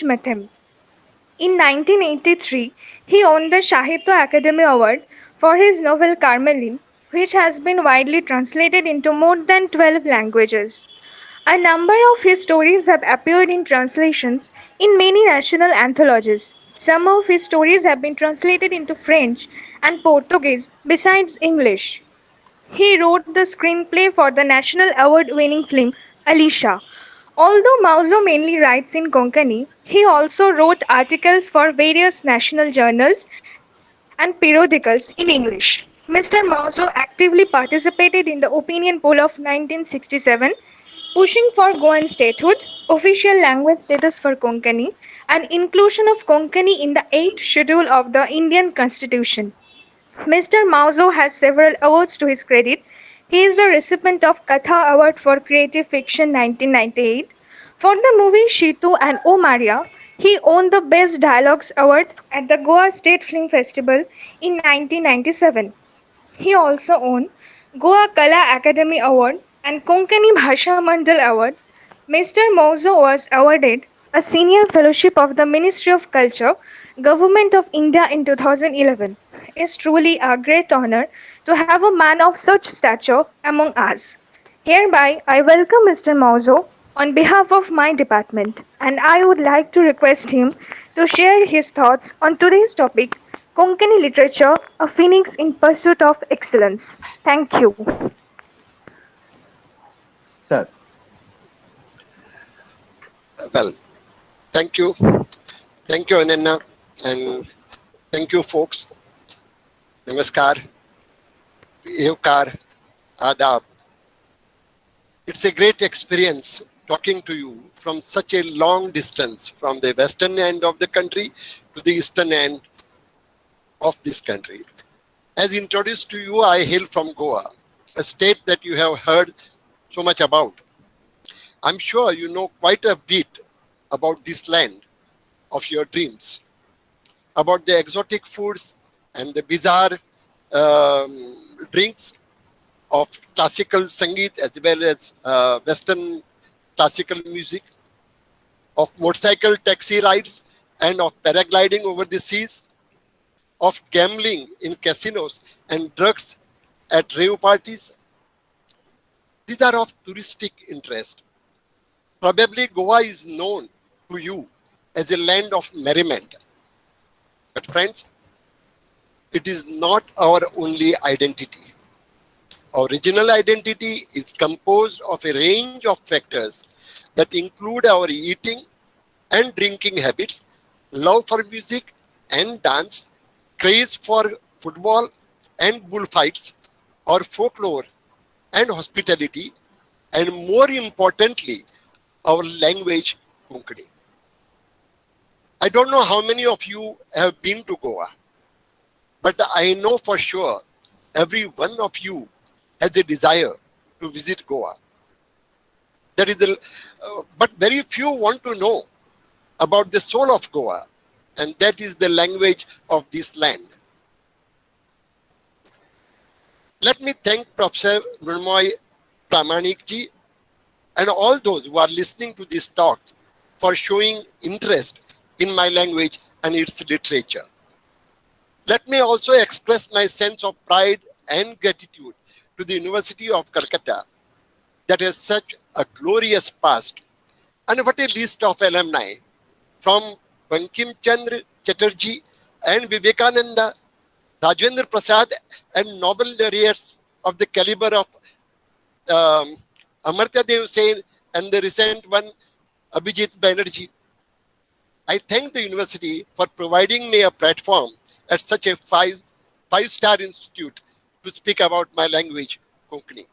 met him. In 1983, he won the Sahitya Academy Award for his novel Carmeline, which has been widely translated into more than 12 languages. A number of his stories have appeared in translations in many national anthologies. Some of his stories have been translated into French and Portuguese besides English. He wrote the screenplay for the national award winning film Alisha. Although Mauzo mainly writes in Konkani, he also wrote articles for various national journals and periodicals in English. Mr. Mauzo actively participated in the opinion poll of 1967, pushing for Goan statehood, official language status for Konkani, and inclusion of Konkani in the 8th schedule of the Indian Constitution. Mr. Mauzo has several awards to his credit. He is the recipient of Katha Award for Creative Fiction 1998. For the movie Shitu and O Maria, he won the Best Dialogues Award at the Goa State Film Festival in 1997. He also won Goa Kala Academy Award and Konkani Bhasha Mandal Award. Mr. Mauzo was awarded a senior fellowship of the Ministry of Culture, Government of India in 2011. It's truly a great honor to have a man of such stature among us. Hereby, I welcome Mr. Mauzo on behalf of my department, and I would like to request him to share his thoughts on today's topic, Konkani literature, a phoenix in pursuit of excellence. Thank you. Sir, Well, thank you. Thank you, Ananya. And thank you, folks. Namaskar. Evkar. Adab. It's a great experience talking to you from such a long distance from the western end of the country to the eastern end of this country. As introduced to you, I hail from Goa, a state that you have heard so much about. I'm sure you know quite a bit about this land of your dreams, about the exotic foods and the bizarre drinks of classical Sangeet as well as Western classical music, of motorcycle taxi rides and of paragliding over the seas, of gambling in casinos and drugs at rave parties. These are of touristic interest. Probably Goa is known to you as a land of merriment. But friends, it is not our only identity. Our regional identity is composed of a range of factors that include our eating and drinking habits, love for music and dance, craze for football and bullfights, or folklore and hospitality, and more importantly, our language, Konkani. I don't know how many of you have been to Goa, but I know for sure every one of you has a desire to visit Goa. That is but very few want to know about the soul of Goa, and that is the language of this land. Let me thank Professor Mrunmoy Pramanikji and all those who are listening to this talk for showing interest in my language and its literature. Let me also express my sense of pride and gratitude to the University of Calcutta that has such a glorious past. And what a list of alumni from Bankim Chandra Chatterjee and Vivekananda, Rajendra Prasad, and Nobel laureates of the caliber of Amartya Dev Sen and the recent one, Abhijit Banerjee. I thank the university for providing me a platform at such a five-star institute to speak about my language, Konkani.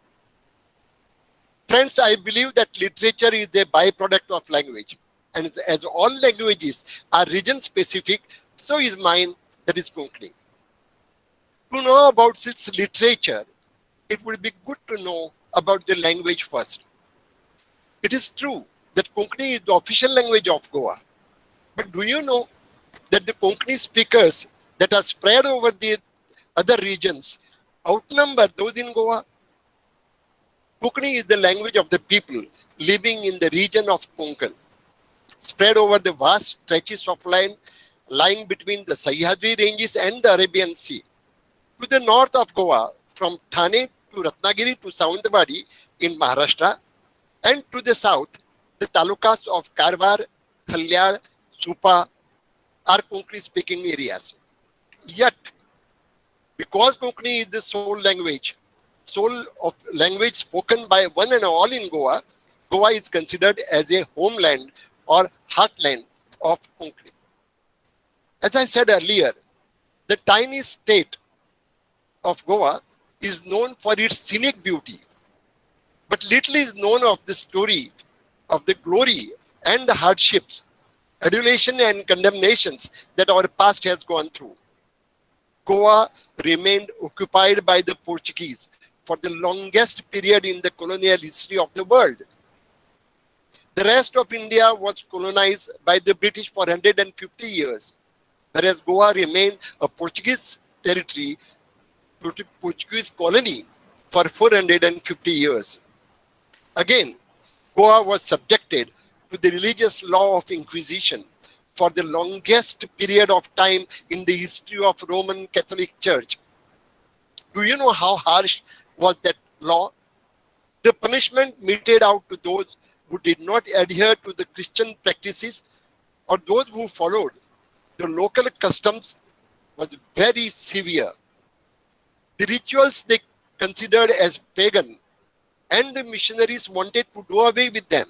Friends, I believe that literature is a byproduct of language. And as all languages are region-specific, so is mine, that is Konkani. To know about its literature, it would be good to know about the language first. It is true that Konkani is the official language of Goa. But do you know that the Konkani speakers that are spread over the other regions outnumber those in Goa? Konkani is the language of the people living in the region of Konkan. spread over the vast stretches of land lying between the Sahyadri ranges and the Arabian Sea. To the north of Goa, from Thane to Ratnagiri to Sawantwadi in Maharashtra, and to the south, the talukas of Karwar, Halyar, Supa are Konkani-speaking areas. Yet, because Konkani is the sole of language spoken by one and all in Goa, Goa is considered as a homeland or heartland of Konkani. As I said earlier, the tiny state of Goa is known for its scenic beauty, but little is known of the story of the glory and the hardships, adulation and condemnations that our past has gone through. Goa remained occupied by the Portuguese for the longest period in the colonial history of the world. The rest of India was colonized by the British for 150 years, whereas Goa remained a Portuguese territory, Portuguese colony for 450 years. Again, Goa was subjected to the religious law of Inquisition for the longest period of time in the history of Roman Catholic Church. Do you know how harsh was that law? The punishment meted out to those who did not adhere to the Christian practices or those who followed the local customs was very severe. The rituals they considered as pagan, and the missionaries wanted to do away with them.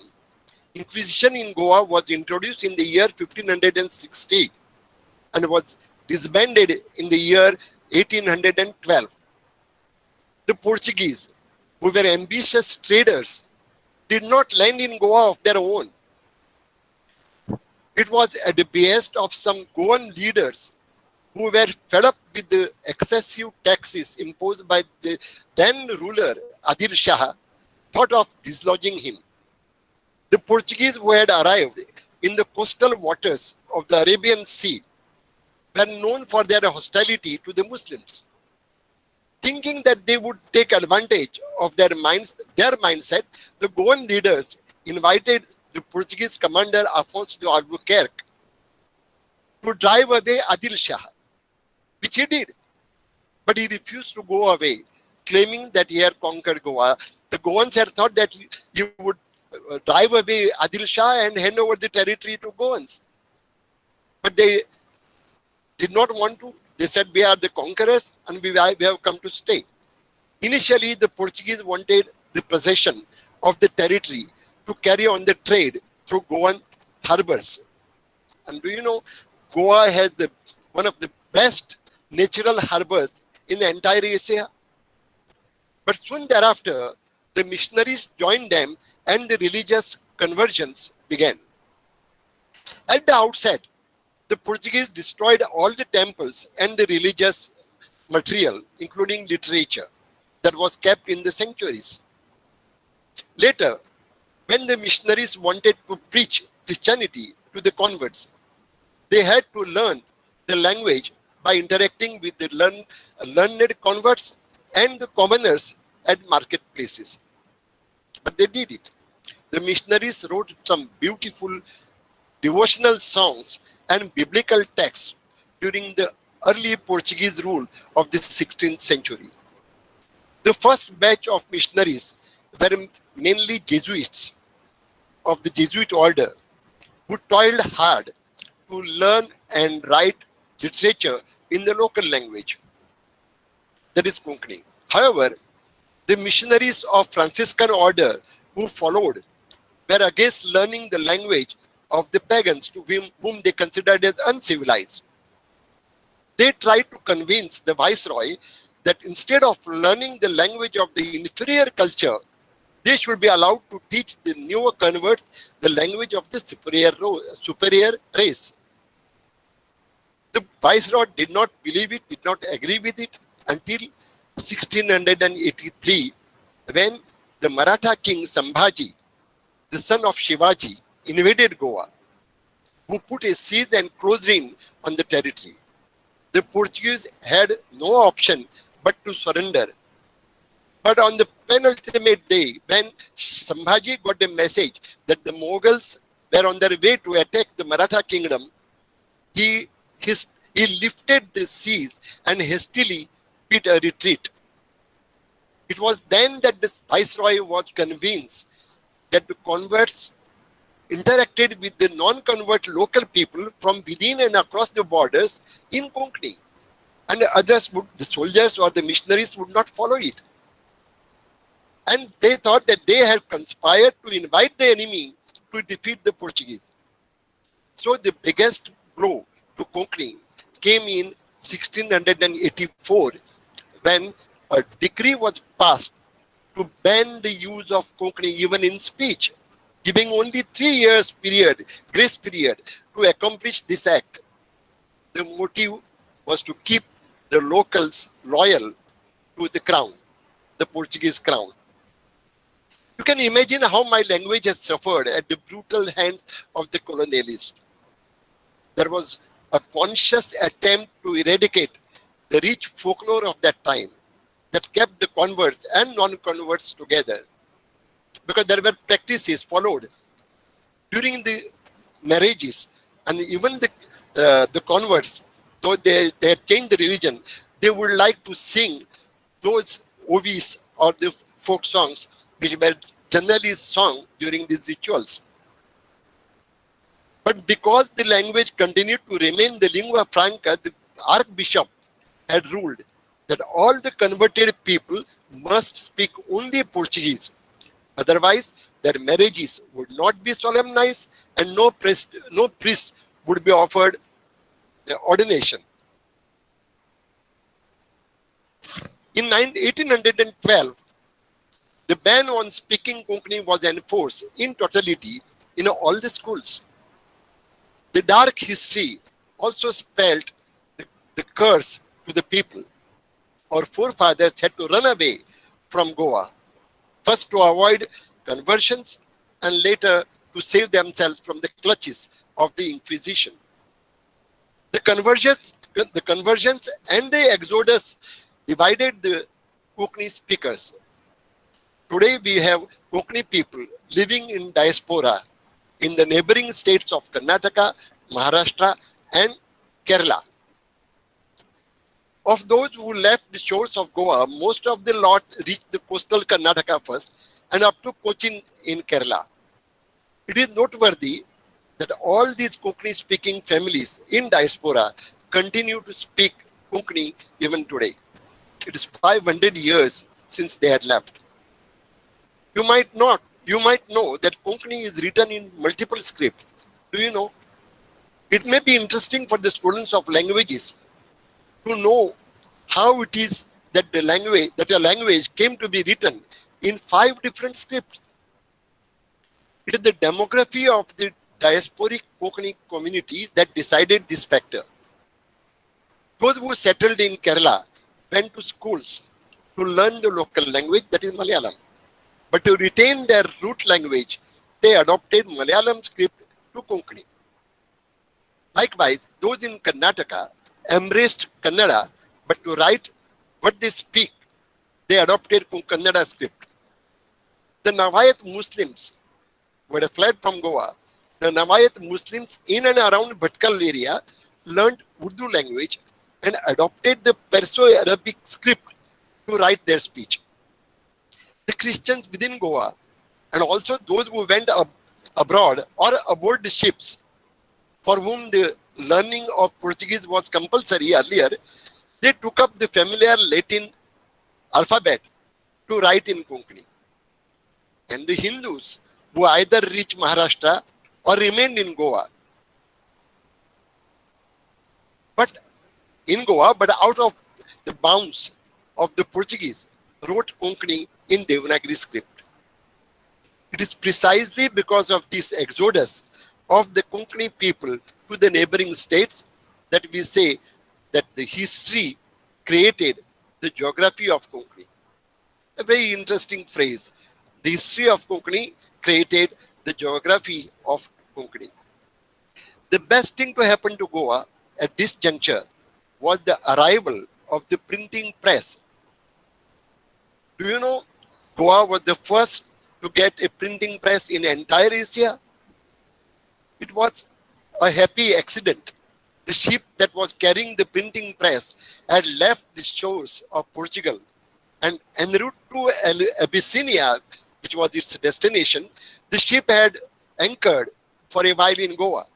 Inquisition in Goa was introduced in the year 1560 and was disbanded in the year 1812. The Portuguese, who were ambitious traders, did not land in Goa of their own. It was at the behest of some Goan leaders who were fed up with the excessive taxes imposed by the then ruler Adil Shah, thought of dislodging him. The Portuguese who had arrived in the coastal waters of the Arabian Sea were known for their hostility to the Muslims. Thinking that they would take advantage of their mindset, the Goan leaders invited the Portuguese commander Afonso de Albuquerque to drive away Adil Shah, which he did. But he refused to go away, claiming that he had conquered Goa. The Goans had thought that he would drive away Adil Shah and hand over the territory to Goans. But they did not want to. They said, we are the conquerors and we have come to stay. Initially, the Portuguese wanted the possession of the territory to carry on the trade through Goan harbors. And do you know, Goa has one of the best natural harbors in the entire Asia. But soon thereafter, the missionaries joined them and the religious conversions began. At the outset, the Portuguese destroyed all the temples and the religious material, including literature, that was kept in the sanctuaries. Later, when the missionaries wanted to preach Christianity to the converts, they had to learn the language by interacting with the learned converts and the commoners at marketplaces. But they did it. The missionaries wrote some beautiful devotional songs and biblical texts during the early Portuguese rule of the 16th century. The first batch of missionaries were mainly Jesuits of the Jesuit order who toiled hard to learn and write literature in the local language, that is Konkani. However, the missionaries of Franciscan order who followed were against learning the language of the pagans to whom they considered as uncivilized. They tried to convince the viceroy that instead of learning the language of the inferior culture, they should be allowed to teach the newer converts the language of the superior race. The viceroy did not believe it, did not agree with it until 1683, when the Maratha king Sambhaji, the son of Shivaji, invaded Goa, who put a siege and closed in on the territory. The Portuguese had no option but to surrender. But on the penultimate day, when Sambhaji got a message that the Mughals were on their way to attack the Maratha kingdom, he, he lifted the siege and hastily beat a retreat. It was then that the viceroy was convinced that the converts interacted with the non-convert local people from within and across the borders in Konkani, and others would, the soldiers or the missionaries would not follow it. And they thought that they had conspired to invite the enemy to defeat the Portuguese. So the biggest blow to Konkani came in 1684 when a decree was passed to ban the use of Konkani even in speech, giving only 3 years grace period to accomplish this act. The motive was to keep the locals loyal to the crown, the Portuguese crown. You can imagine how my language has suffered at the brutal hands of the colonialists. There was a conscious attempt to eradicate the rich folklore of that time that kept the converts and non-converts together, because there were practices followed during the marriages, and even the converts, though they had changed the religion, they would like to sing those ovis or the folk songs which were generally sung during these rituals. But because the language continued to remain the lingua franca, the archbishop had ruled that all the converted people must speak only Portuguese. Otherwise, their marriages would not be solemnized and no priest would be offered the ordination. In 1812, the ban on speaking Konkani was enforced in totality in all the schools. The dark history also spelled the curse to the people. Our forefathers had to run away from Goa, first to avoid conversions and later to save themselves from the clutches of the Inquisition. The conversions and the exodus divided the Konkani speakers. Today we have Konkani people living in diaspora in the neighboring states of Karnataka, Maharashtra and Kerala. Of those who left the shores of Goa, most of the lot reached the coastal Karnataka first and up to Cochin in Kerala. It is noteworthy that all these Konkani speaking families in diaspora continue to speak Konkani even today. It is 500 years since they had left. You might know that Konkani is written in multiple scripts. Do you know? It may be interesting for the students of languages to know how it is that a language came to be written in 5 different scripts. It is the demography of the diasporic Konkani community that decided this factor. Those who settled in Kerala went to schools to learn the local language, that is Malayalam. But to retain their root language, they adopted Malayalam script to Konkani. Likewise, those in Karnataka embraced Kannada, but to write what they speak, they adopted Kannada script. The Navayat Muslims who had fled from Goa, the Navayat Muslims in and around Bhatkal area learned Urdu language and adopted the Perso-Arabic script to write their speech. The Christians within Goa and also those who went abroad or aboard the ships, for whom the learning of Portuguese was compulsory earlier, they took up the familiar Latin alphabet to write in Konkani. And the Hindus who either reached Maharashtra or remained in Goa, but out of the bounds of the Portuguese, wrote Konkani in Devanagari script. It is precisely because of this exodus of the Konkani people to the neighboring states that we say that the history created the geography of Konkani. A very interesting phrase. The history of Konkani created the geography of Konkani. The best thing to happen to Goa at this juncture was the arrival of the printing press. Do you know Goa was the first to get a printing press in entire Asia? It was a happy accident. The ship that was carrying the printing press had left the shores of Portugal and en route to Abyssinia, which was its destination. The ship had anchored for a while in Goa.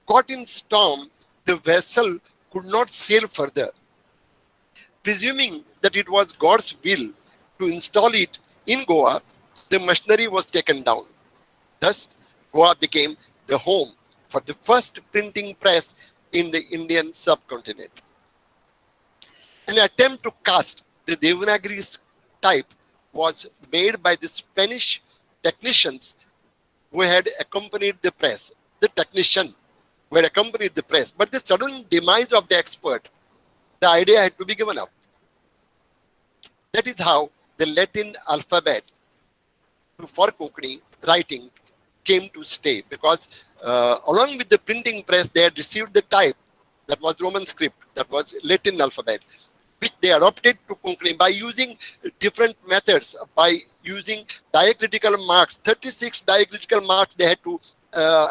Caught in storm, the vessel could not sail further. Presuming that it was God's will to install it in Goa, the machinery was taken down. Thus, Goa became the home for the first printing press in the Indian subcontinent. An attempt to cast the Devanagari type was made by the Spanish technicians who had accompanied the press. The technician who had accompanied the press, but the sudden demise of the expert, the idea had to be given up. That is how the Latin alphabet for Konkani writing came to stay, because along with the printing press, they had received the type that was Roman script, that was Latin alphabet, which they adopted to Konkani by using different methods, by using diacritical marks. 36 diacritical marks they had to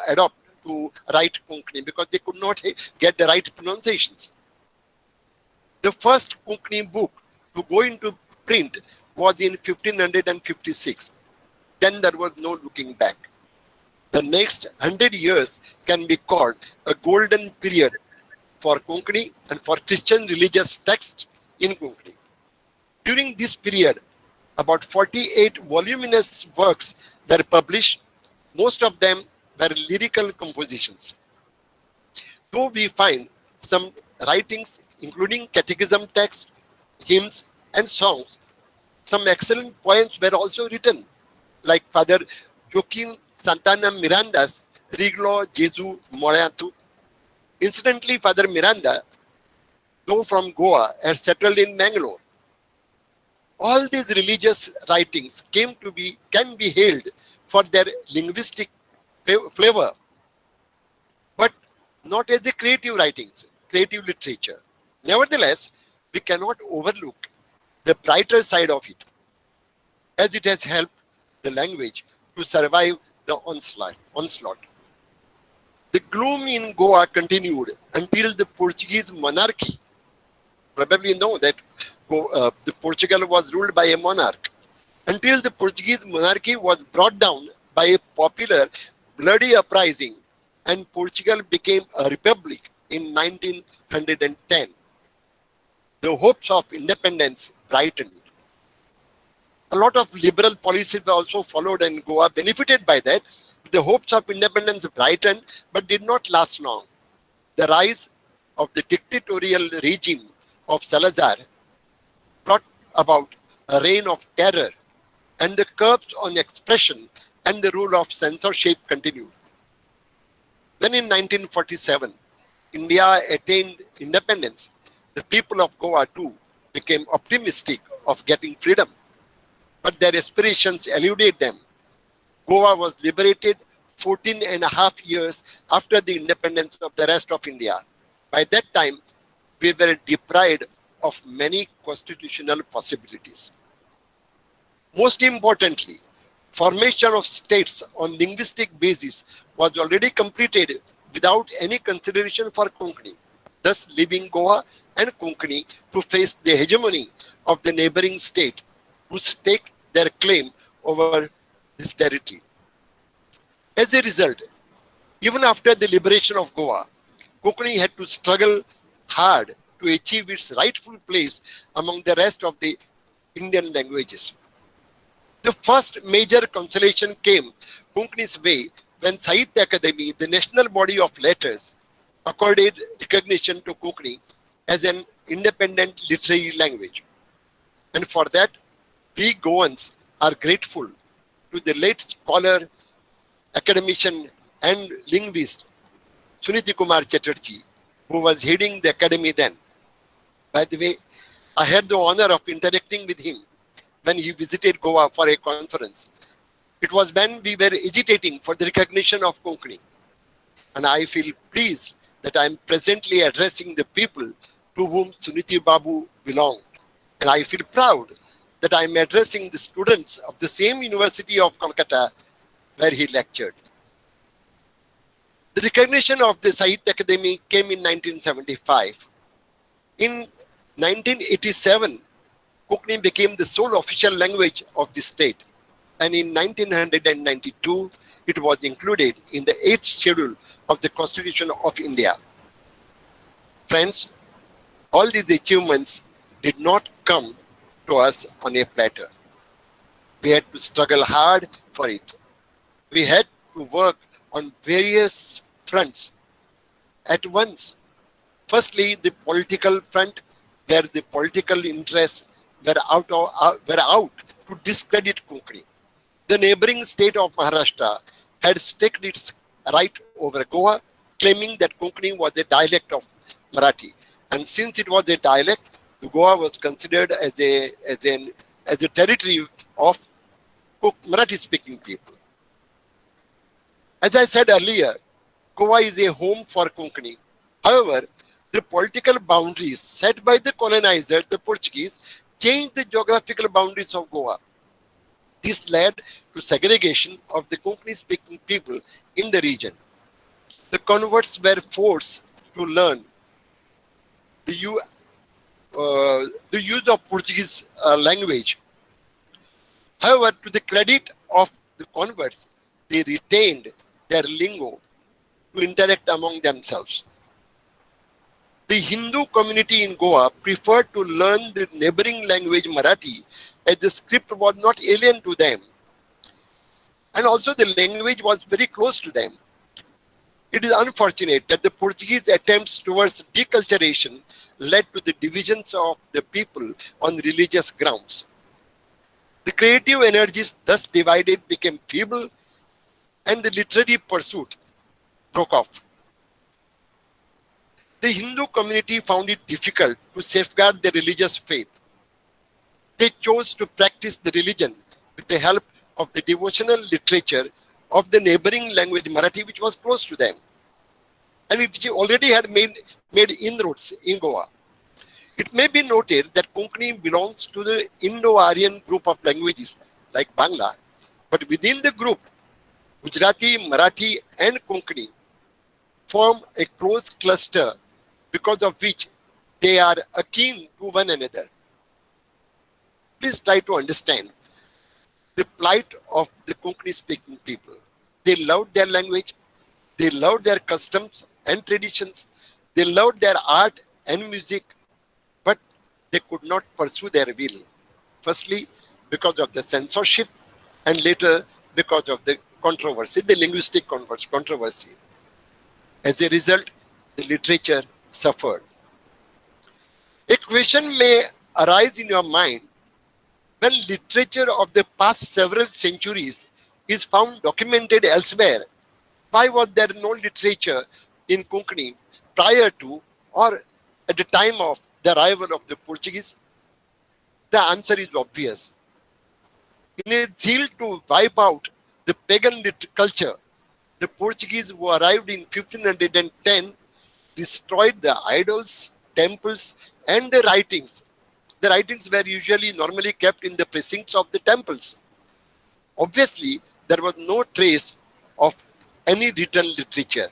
adopt to write Konkani, because they could not get the right pronunciations. The first Konkani book to go into print was in 1556. Then there was no looking back. The next 100 years can be called a golden period for Konkani and for Christian religious texts in Konkani. During this period, about 48 voluminous works were published. Most of them were lyrical compositions. Though we find some writings, including catechism texts, hymns, and songs, some excellent poems were also written, like Father Joaquim Santana Miranda's Riglo Jesu Moreatu. Incidentally, Father Miranda, though from Goa, had settled in Mangalore. All these religious writings can be hailed for their linguistic flavor, but not as a creative writings, creative literature. Nevertheless, we cannot overlook the brighter side of it, as it has helped the language to survive the onslaught. The gloom in Goa continued until the Portuguese monarchy. Probably know that the Portugal was ruled by a monarch. Until the Portuguese monarchy was brought down by a popular bloody uprising and Portugal became a republic in 1910. The hopes of independence brightened. A lot of liberal policies were also followed, and Goa benefited by that. The hopes of independence brightened, but did not last long. The rise of the dictatorial regime of Salazar brought about a reign of terror, and the curbs on expression and the rule of censorship continued. When in 1947, India attained independence, the people of Goa too became optimistic of getting freedom, but their aspirations eluded them. Goa was liberated 14 and a half years after the independence of the rest of India. By that time, we were deprived of many constitutional possibilities. Most importantly, formation of states on linguistic basis was already completed without any consideration for Konkani, thus leaving Goa and Konkani to face the hegemony of the neighboring state, who stake their claim over this territory. As a result, even after the liberation of Goa, Konkani had to struggle hard to achieve its rightful place among the rest of the Indian languages. The first major consolation came Konkani's way when Sahitya Akademi, the national body of letters, accorded recognition to Konkani as an independent literary language. And for that, we Goans are grateful to the late scholar, academician, and linguist Suniti Kumar Chatterjee, who was heading the academy then. By the way, I had the honor of interacting with him when he visited Goa for a conference. It was when we were agitating for the recognition of Konkani. And I feel pleased that I am presently addressing the people to whom Suniti Babu belonged. And I feel proud that I am addressing the students of the same University of Kolkata where he lectured. The recognition of the Sahitya Akademi came in 1975. In 1987, Konkani became the sole official language of the state, and in 1992, it was included in the 8th schedule of the Constitution of India. Friends, all these achievements did not come to us on a platter. We had to struggle hard for it. We had to work on various fronts at once. Firstly, the political front, where the political interests were out to discredit Konkani. The neighboring state of Maharashtra had staked its right over Goa, claiming that Konkani was a dialect of Marathi. And since it was a dialect, Goa was considered as a territory of Marathi-speaking people. As I said earlier, Goa is a home for Konkani. However, the political boundaries set by the colonizer, the Portuguese, changed the geographical boundaries of Goa. This led to segregation of the Konkani-speaking people in the region. The converts were forced to learn the use of Portuguese language. However, to the credit of the converts, they retained their lingo to interact among themselves. The Hindu community in Goa preferred to learn the neighboring language Marathi, as the script was not alien to them. And also the language was very close to them. It is unfortunate that the Portuguese attempts towards deculturation led to the divisions of the people on religious grounds. The creative energies thus divided became feeble, and the literary pursuit broke off. The Hindu community found it difficult to safeguard their religious faith. They chose to practice the religion with the help of the devotional literature of the neighboring language Marathi, which was close to them, and which already had made inroads in Goa. It may be noted that Konkani belongs to the Indo-Aryan group of languages like Bangla, but within the group, Gujarati, Marathi, and Konkani form a close cluster, because of which they are akin to one another. Please try to understand the plight of the Konkani-speaking people. They loved their language, they loved their customs and traditions, they loved their art and music, but they could not pursue their will. Firstly, because of the censorship, and later because of the controversy, the linguistic controversy. As a result, the literature suffered. A question may arise in your mind: when literature of the past several centuries is found documented elsewhere, why was there no literature in Konkani prior to or at the time of the arrival of the Portuguese? The answer is obvious. In a zeal to wipe out the pagan culture, the Portuguese who arrived in 1510 destroyed the idols, temples, and the writings. The writings were normally kept in the precincts of the temples. Obviously, there was no trace of any written literature.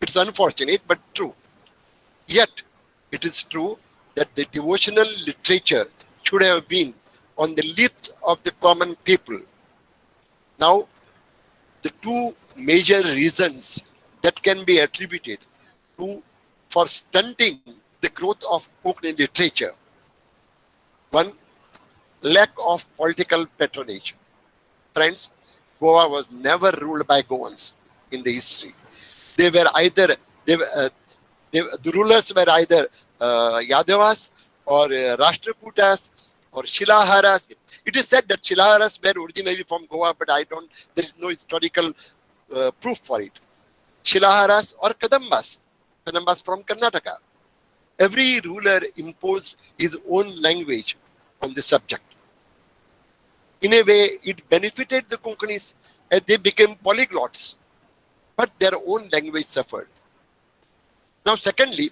It's unfortunate, but true. Yet, it is true that the devotional literature should have been on the lips of the common people. Now, the two major reasons that can be attributed for stunting the growth of Konkani literature. One, lack of political patronage. Friends, Goa was never ruled by Goans in the history. They were either, the rulers were either Yadavas or Rashtrakutas or Shilaharas. It is said that Shilaharas were originally from Goa, but there is no historical proof for it. Shilaharas or Kadambas from Karnataka. Every ruler imposed his own language on the subject. In a way, it benefited the Konkanis as they became polyglots, but their own language suffered. Now, secondly,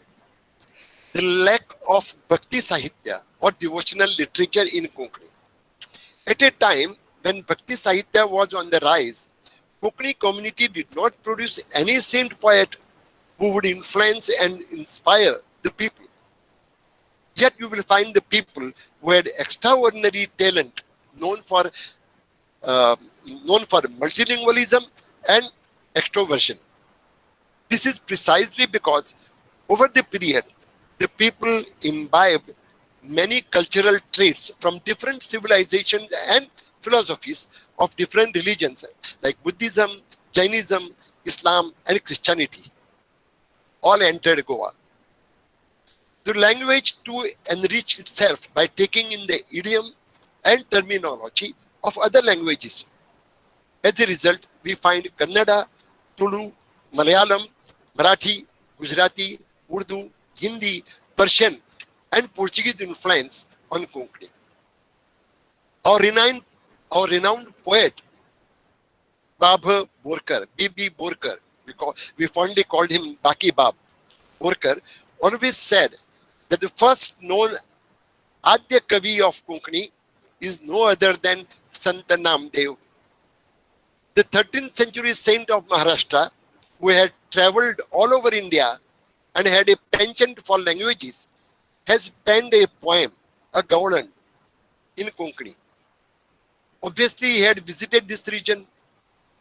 the lack of Bhakti Sahitya or devotional literature in Konkani. At a time when Bhakti Sahitya was on the rise, Konkani community did not produce any saint poet who would influence and inspire the people. Yet you will find the people who had extraordinary talent, known for uh, multilingualism and extroversion. This is precisely because over the period, the people imbibed many cultural traits from different civilizations and philosophies of different religions like Buddhism, Jainism, Islam, and Christianity. All entered Goa. The language to enrich itself by taking in the idiom and terminology of other languages. As a result, we find Kannada, Tulu, Malayalam, Marathi, Gujarati, Urdu, Hindi, Persian, and Portuguese influence on Konkani. Our renowned poet, Babha Borkar, B.B. Borkar, we fondly called him Baki Bab Borkar, always said that the first known Adya Kavi of Konkani is no other than Sant Namdev, the 13th century saint of Maharashtra, who had traveled all over India and had a penchant for languages, has penned a poem, a Gaulan, in Konkani. Obviously, he had visited this region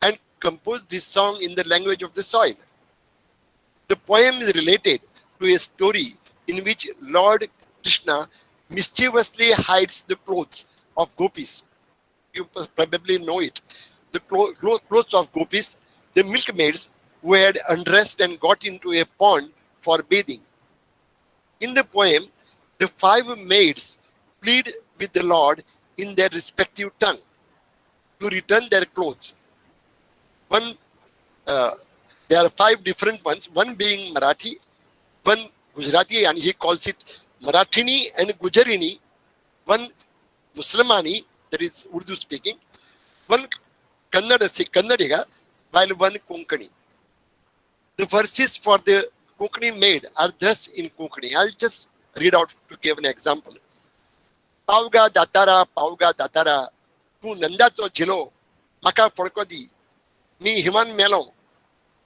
and composed this song in the language of the soil. The poem is related to a story in which Lord Krishna mischievously hides the clothes of gopis. You probably know it. The clothes of gopis, the milkmaids who had undressed and got into a pond for bathing. In the poem, the 5 maids plead with the Lord in their respective tongue to return their clothes. There are 5 different ones, one being Marathi, one Gujarati, and he calls it Marathini and Gujarini, one Muslimani, that is Urdu speaking, one Kannadiga, while one Konkani. The verses for the Konkani maid are thus in Konkani. I'll just read out to give an example. Pauga datara, tu nandato jilo, maka forkodi, mi himan melo,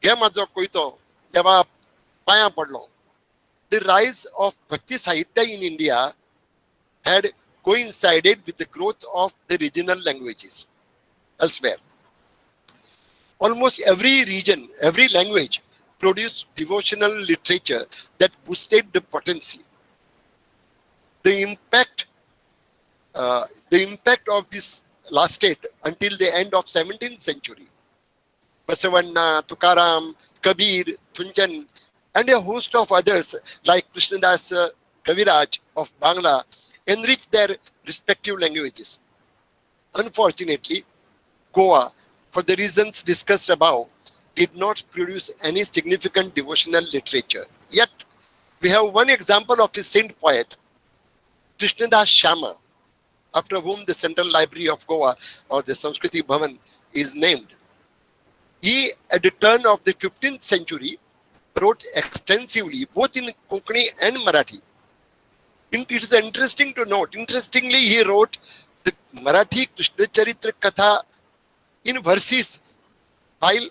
gemazo koito, deva paya padlo. The rise of Bhakti Sahitya in India had coincided with the growth of the regional languages elsewhere. Almost every region, every language produced devotional literature that boosted the potency. The impact of this lasted until the end of 17th century. Basavanna, Tukaram, Kabir, Thunjan, and a host of others like Krishnadas Kaviraj of Bangla enriched their respective languages. Unfortunately, Goa, for the reasons discussed above, did not produce any significant devotional literature. Yet, we have one example of a saint poet, Krishnadas Shama, after whom the Central Library of Goa or the Sanskriti Bhavan is named. He, at the turn of the 15th century, wrote extensively both in Konkani and Marathi. It is interesting to note, interestingly, he wrote the Marathi Krishna Charitra Katha in verses, while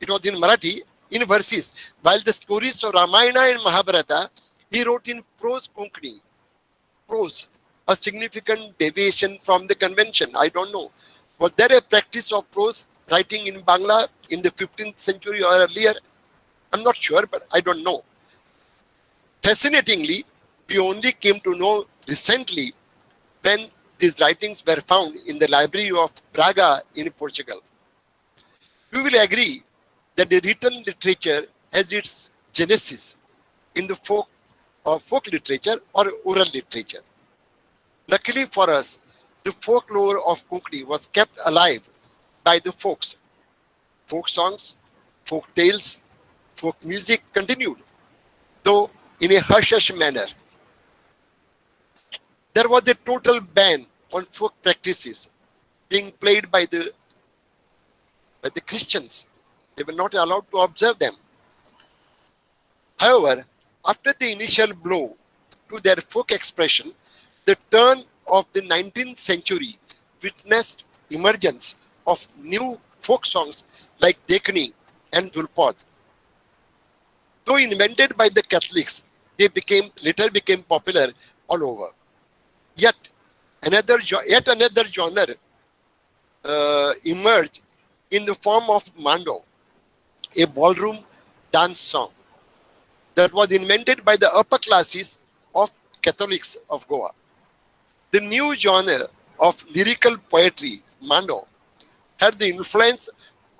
it was in Marathi, in verses, while the stories of Ramayana and Mahabharata, he wrote in prose Konkani. Prose, a significant deviation from the convention. I don't know. Was there a practice of prose writing in Bangla in the 15th century or earlier? I'm not sure, but I don't know. Fascinatingly, we only came to know recently when these writings were found in the Library of Braga in Portugal. We will agree that the written literature has its genesis in the folk literature or oral literature. Luckily for us, the folklore of Konkani was kept alive by the folks. Folk songs, folk tales, folk music continued, though in a hush-hush manner. There was a total ban on folk practices being played by the Christians. They were not allowed to observe them. However, after the initial blow to their folk expression, the turn of the 19th century witnessed emergence of new folk songs like Dekhni and Dulpod. Though invented by the Catholics, they later became popular all over. Yet another genre emerged in the form of Mando, a ballroom dance song that was invented by the upper classes of Catholics of Goa. The new genre of lyrical poetry, Mando, had the influence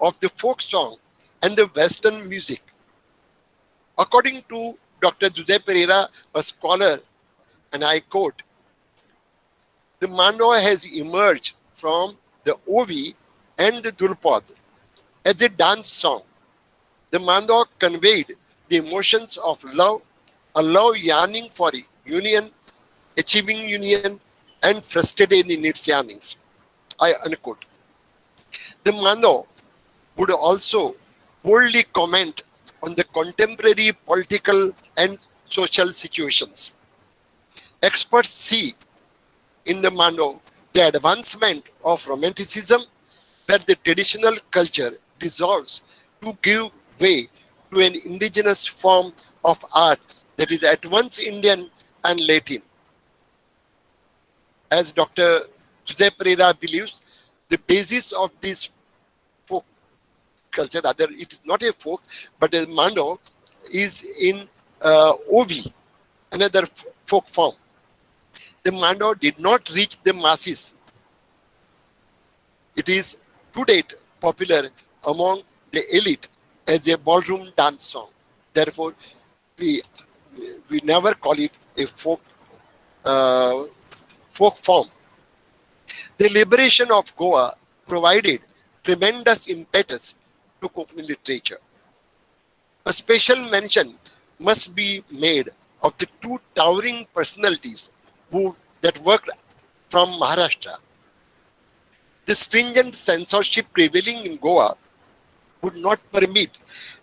of the folk song and the Western music. According to Dr. Jose Pereira, a scholar, and I quote, the Mando has emerged from the Ovi and the Dulpad as a dance song. The Mando conveyed the emotions of love, a love yearning for union, achieving union, and frustrated in its yearnings. I unquote. The Mando would also boldly comment on the contemporary political and social situations. Experts see in the Mando the advancement of Romanticism, where the traditional culture dissolves to give way to an indigenous form of art that is at once Indian and Latin. As Dr. Jose Pereira believes, the basis of this folk culture, rather it is not a folk, but a Mando, is in Ovi, another folk form. The Mando did not reach the masses. It is to date popular among the elite as a ballroom dance song. Therefore, we never call it a folk form. The liberation of Goa provided tremendous impetus to Konkani literature. A special mention must be made of the two towering personalities that worked from Maharashtra. The stringent censorship prevailing in Goa would not permit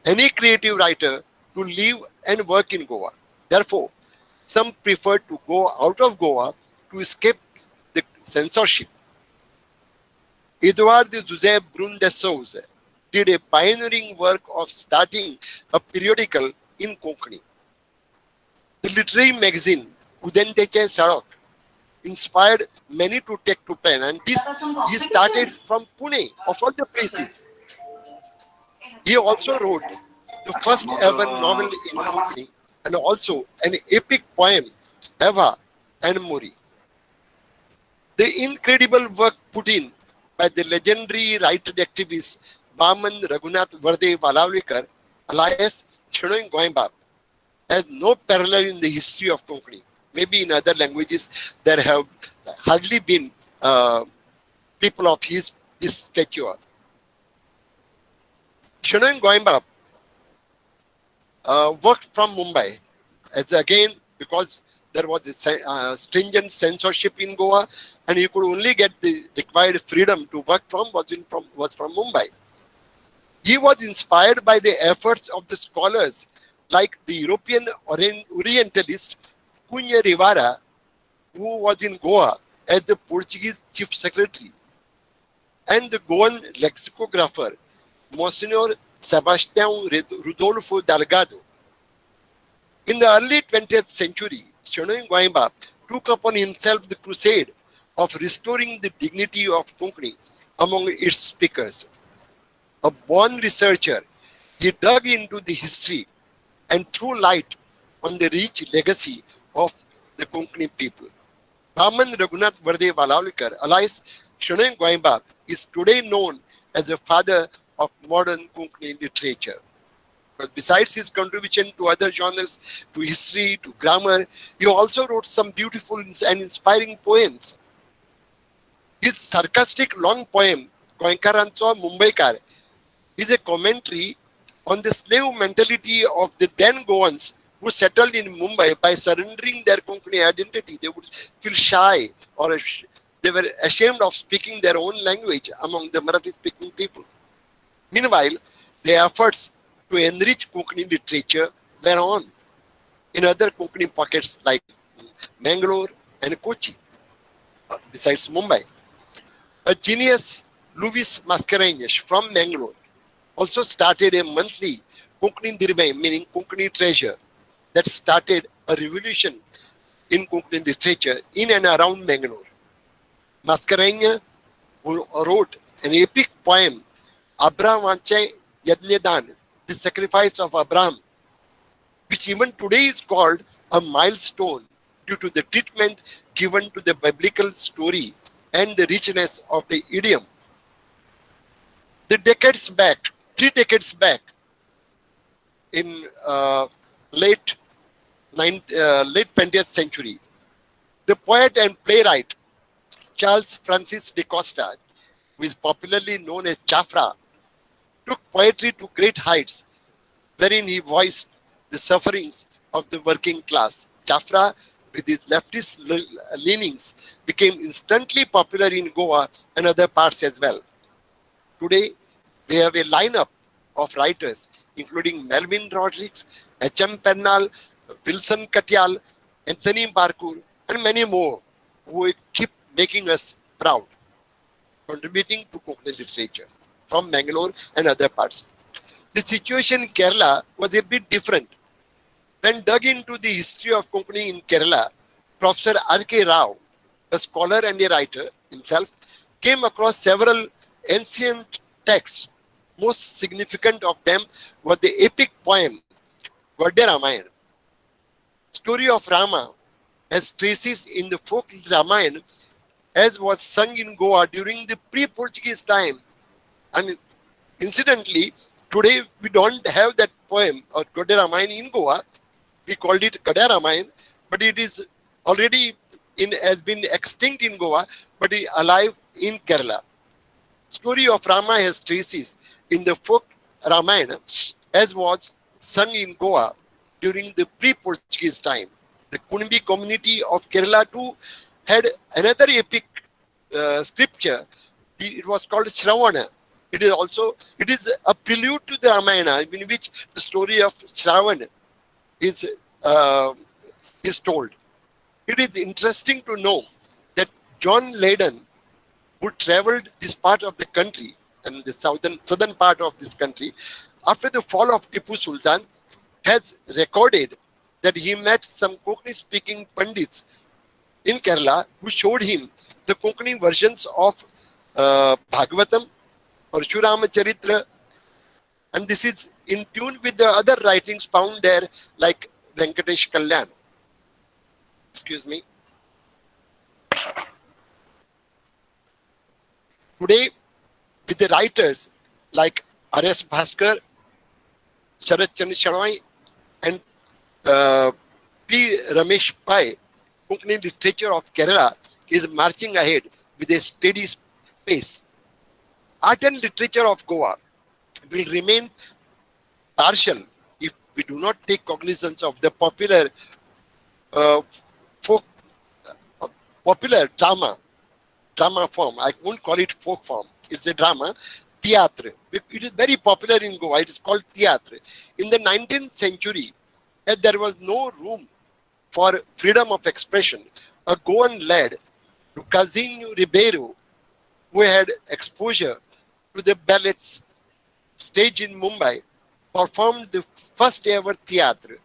any creative writer to live and work in Goa. Therefore, some preferred to go out of Goa to escape the censorship. Eduardo José Brum de Souza did a pioneering work of starting a periodical in Konkani. The literary magazine Udanteche Sarak inspired many to take to pen, and this he started from Pune, of all the places. He also wrote the first ever novel in Konkani and also an epic poem, Eva and Mori. The incredible work put in by the legendary writer activist Vaman Raghunath Varde Valavlikar, alias Shinoy Goimbab, has no parallel in the history of Konkani. Maybe in other languages there have hardly been people of his stature. Shinoy Goimbab worked from Mumbai, as again because there was a stringent censorship in Goa, and you could only get the required freedom to work from Mumbai. He was inspired by the efforts of the scholars like the European Orientalist Cunha Rivara, who was in Goa as the Portuguese chief secretary, and the Goan lexicographer Monsignor Sebastião Rodolfo Delgado. In the early 20th century, Shinoy Goimbab took upon himself the crusade of restoring the dignity of Konkani among its speakers. A born researcher, he dug into the history and threw light on the rich legacy of the Konkani people. Vaman Raghunath Varde Valavlikar, alias Shinoy Goimbab, is today known as the father of modern Konkani literature. But besides his contribution to other genres, to history, to grammar, he also wrote some beautiful and inspiring poems. His sarcastic long poem, Goinkarancho Mumbaikar, is a commentary on the slave mentality of the then Goans who settled in Mumbai by surrendering their Konkani identity. They would feel shy or they were ashamed of speaking their own language among the Marathi-speaking people. Meanwhile, their efforts to enrich Konkani literature were on in other Konkani pockets like Mangalore and Kochi, besides Mumbai. A genius Luis Mascarenhas from Mangalore also started a monthly Konkani Dirbai, meaning Konkani treasure, that started a revolution in Konkani literature in and around Mangalore. Mascarenhas, who wrote an epic poem, Abraham Vanche Yadnedan, the sacrifice of Abraham, which even today is called a milestone due to the treatment given to the biblical story and the richness of the idiom. The decades back, 3 decades back, in late 20th century, the poet and playwright Charles Francis de Costa, who is popularly known as Jafra, took poetry to great heights, wherein he voiced the sufferings of the working class. Jafra, with his leftist leanings, became instantly popular in Goa and other parts as well. Today, we have a lineup of writers, including Melvin Rodrigues, H.M. Pennal, Wilson Katyal, Anthony Barkur, and many more, who keep making us proud, contributing to Konkani literature from Mangalore and other parts. The situation in Kerala was a bit different. When dug into the history of Konkani in Kerala, Professor R.K. Rao, a scholar and a writer himself, came across several ancient texts. Most significant of them was the epic poem Godde Ramayana. Story of Rama has traces in the folk Ramayana as was sung in Goa during the pre-Portuguese time. And incidentally, today we don't have that poem or Godde Ramayana in Goa. We called it Kada Ramayana, but it is already has been extinct in Goa, but is alive in Kerala. Story of Rama has traces in the folk Ramayana as was sung in Goa during the pre-Portuguese time. The Kunbi community of Kerala too had another epic scripture. It was called Shravana. It is a prelude to the Ramayana, in which the story of Shravana is told. It is interesting to know that John Leyden, who traveled this part of the country and the southern part of this country after the fall of Tipu Sultan, has recorded that he met some Konkani speaking Pandits in Kerala who showed him the Konkani versions of Bhagavatam or Shurama Charitra, and this is in tune with the other writings found there like Venkatesh Kalyan. Excuse me. Today, with the writers like R.S. Bhaskar, Sharat Chandra Shanoy, and P. Ramesh Pai, Konkani literature of Kerala is marching ahead with a steady pace. Art and literature of Goa will remain partial if we do not take cognizance of the popular popular drama form. I won't call it folk form. It's a drama, theatre. It is very popular in Goa. It is called theatre. In the 19th century, as there was no room for freedom of expression, a Goan lad, Lucasinho Ribeiro, who had exposure to the ballet stage in Mumbai, performed the first ever theatre,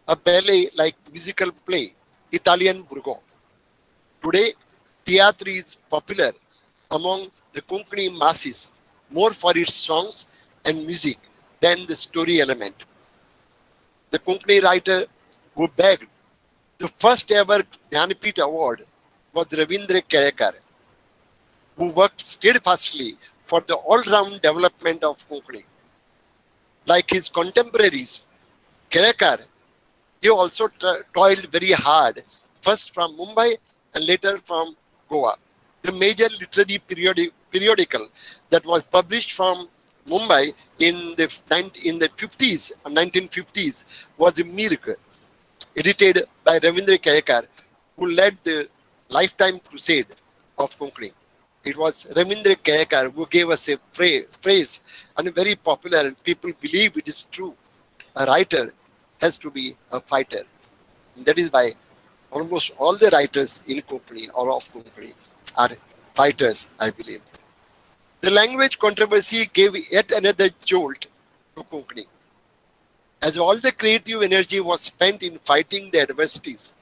a ballet-like musical play, Italian Burgo. Today, theatre is popular among the Konkani masses more for its songs and music than the story element. The Konkani writer who bagged the first ever Jnanpith Award was Ravindra Kelekar, who worked steadfastly for the all-round development of Konkani. Like his contemporaries, Kelekar, he also toiled very hard, first from Mumbai and later from Goa. The major literary periodical that was published from Mumbai in the 50s, 1950s, was Mirk, edited by Ravindra Kelekar, who led the lifetime crusade of Konkani. It was Ravindra Kelekar who gave us a phrase, and very popular, and people believe it is true. A writer has to be a fighter. And that is why almost all the writers in Konkani or of Konkani are fighters, I believe. The language controversy gave yet another jolt to Konkani. As all the creative energy was spent in fighting the adversities,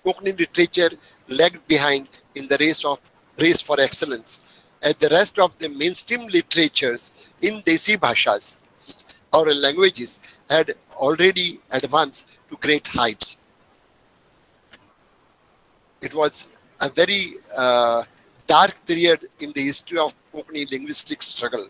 Konkani literature lagged behind in the race for excellence, as the rest of the mainstream literatures in Desi Bhashas, our languages, had already advanced to great heights. It was a very dark period in the history of Konkani linguistic struggle.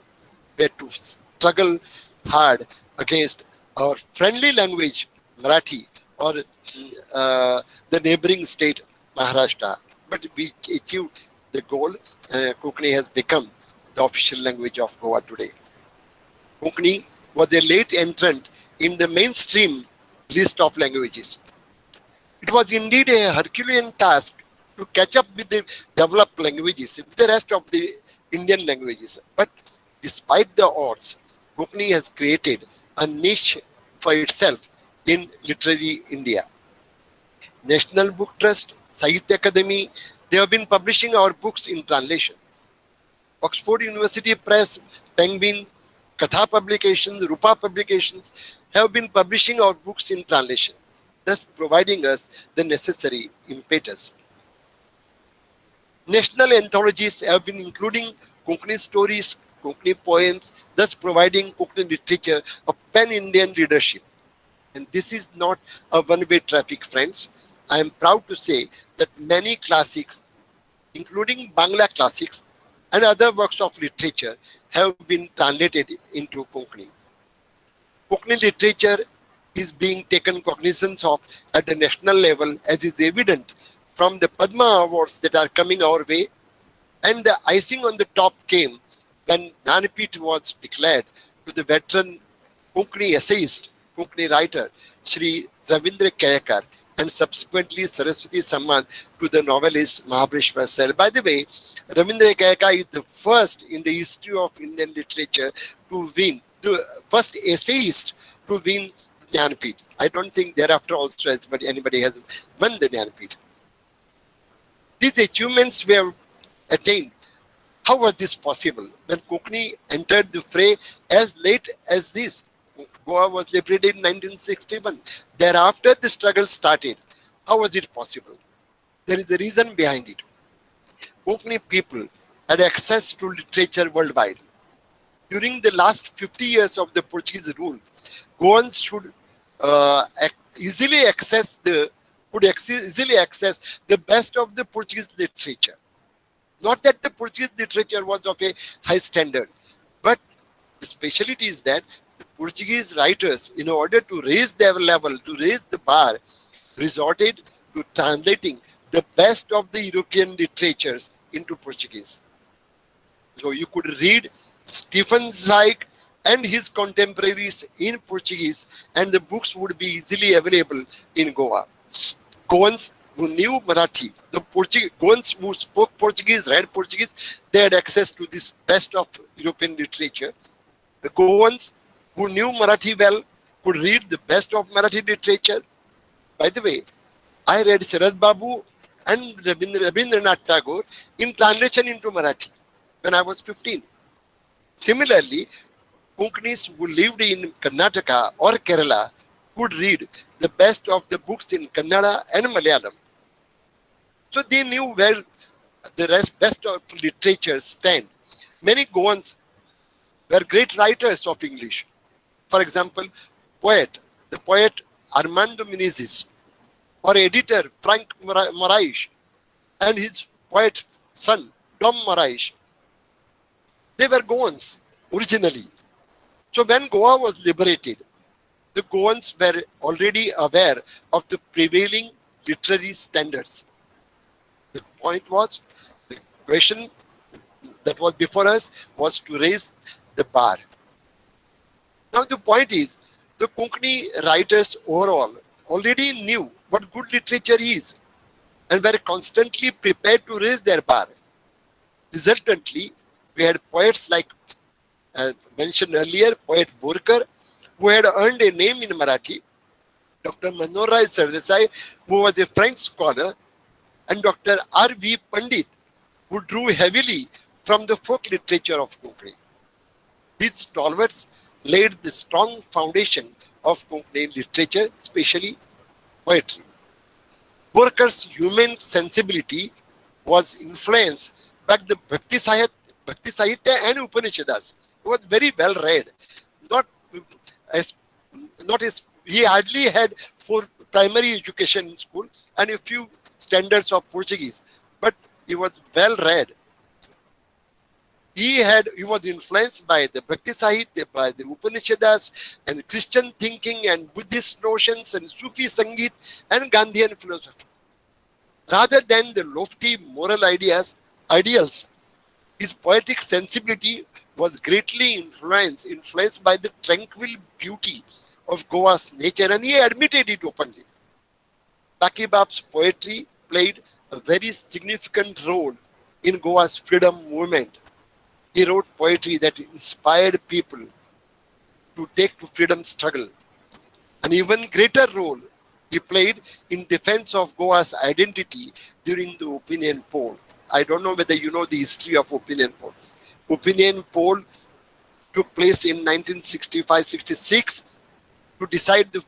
We had to struggle hard against our friendly language, Marathi, or the neighboring state, Maharashtra. But we achieved the goal. Konkani has become the official language of Goa today. Konkani was a late entrant in the mainstream list of languages. It was indeed a Herculean task to catch up with the developed languages, with the rest of the Indian languages. But despite the odds, Konkani has created a niche for itself in literary India. National Book Trust, Sahitya Akademi, they have been publishing our books in translation. Oxford University Press, Penguin, Katha Publications, Rupa Publications have been publishing our books in translation, thus providing us the necessary impetus. National anthologies have been including Konkani stories, Konkani poems, thus providing Konkani literature a pan-Indian readership. And this is not a one-way traffic, friends. I am proud to say that many classics, including Bangla classics and other works of literature, have been translated into Konkani. Konkani literature is being taken cognizance of at the national level, as is evident from the Padma Awards that are coming our way. And the icing on the top came when Jnanpith was declared to the veteran Konkani essayist, Konkani writer, Shri Ravindra Kayakar, and subsequently Saraswati Samman to the novelist Mahabaleshwar Sel. By the way, Ravindra Kayakar is the first in the history of Indian literature to win, the first essayist to win Jnanpith. I don't think thereafter also anybody has won the Jnanpith. These achievements were attained. How was this possible? When Konkani entered the fray as late as this, Goa was liberated in 1961. Thereafter, the struggle started. How was it possible? There is a reason behind it. Konkani people had access to literature worldwide. During the last 50 years of the Portuguese rule, Goans should easily access the best of the Portuguese literature. Not that the Portuguese literature was of a high standard, but the speciality is that the Portuguese writers, in order to raise their level, to raise the bar, resorted to translating the best of the European literatures into Portuguese. So you could read Stefan Zweig and his contemporaries in Portuguese, and the books would be easily available in Goa. Goans who knew Marathi, the Goans who spoke Portuguese, read Portuguese, they had access to this best of European literature. The Goans who knew Marathi well could read the best of Marathi literature. By the way, I read Sharad Babu and Rabindranath Tagore in translation into Marathi when I was 15. Similarly, Konkanis who lived in Karnataka or Kerala could read the best of the books in Kannada and Malayalam. So they knew where the best of literature stand. Many Goans were great writers of English. For example, the poet Armando Menezes, or editor Frank Moraes, and his poet son, Dom Moraes. They were Goans originally. So when Goa was liberated, the Goans were already aware of the prevailing literary standards. The point was, the question that was before us was to raise the bar. Now the point is, the Konkani writers overall already knew what good literature is and were constantly prepared to raise their bar. Resultantly, we had poets like mentioned earlier, poet Borkar, who had earned a name in Marathi, Dr. Manohar Rai Sardesai, who was a French scholar, and Dr. R.V. Pandit, who drew heavily from the folk literature of Konkani. These stalwarts laid the strong foundation of Konkani literature, especially poetry. Borkar's human sensibility was influenced by the Bhakti Sahitya and Upanishads. He was very well read. Not as not as he hardly had for primary education in school and a few standards of Portuguese, but he was well read. He was influenced by the Bhakti Sahitya, by the Upanishads and Christian thinking and Buddhist notions and Sufi Sangeet and Gandhian philosophy. Rather than the lofty moral ideals, his poetic sensibility was greatly influenced by the tranquil beauty of Goa's nature, and he admitted it openly. Bakibab's poetry played a very significant role in Goa's freedom movement. He wrote poetry that inspired people to take to freedom struggle. An even greater role he played in defense of Goa's identity during the opinion poll. I don't know whether you know the history of opinion poll. Opinion poll took place in 1965-66 to decide the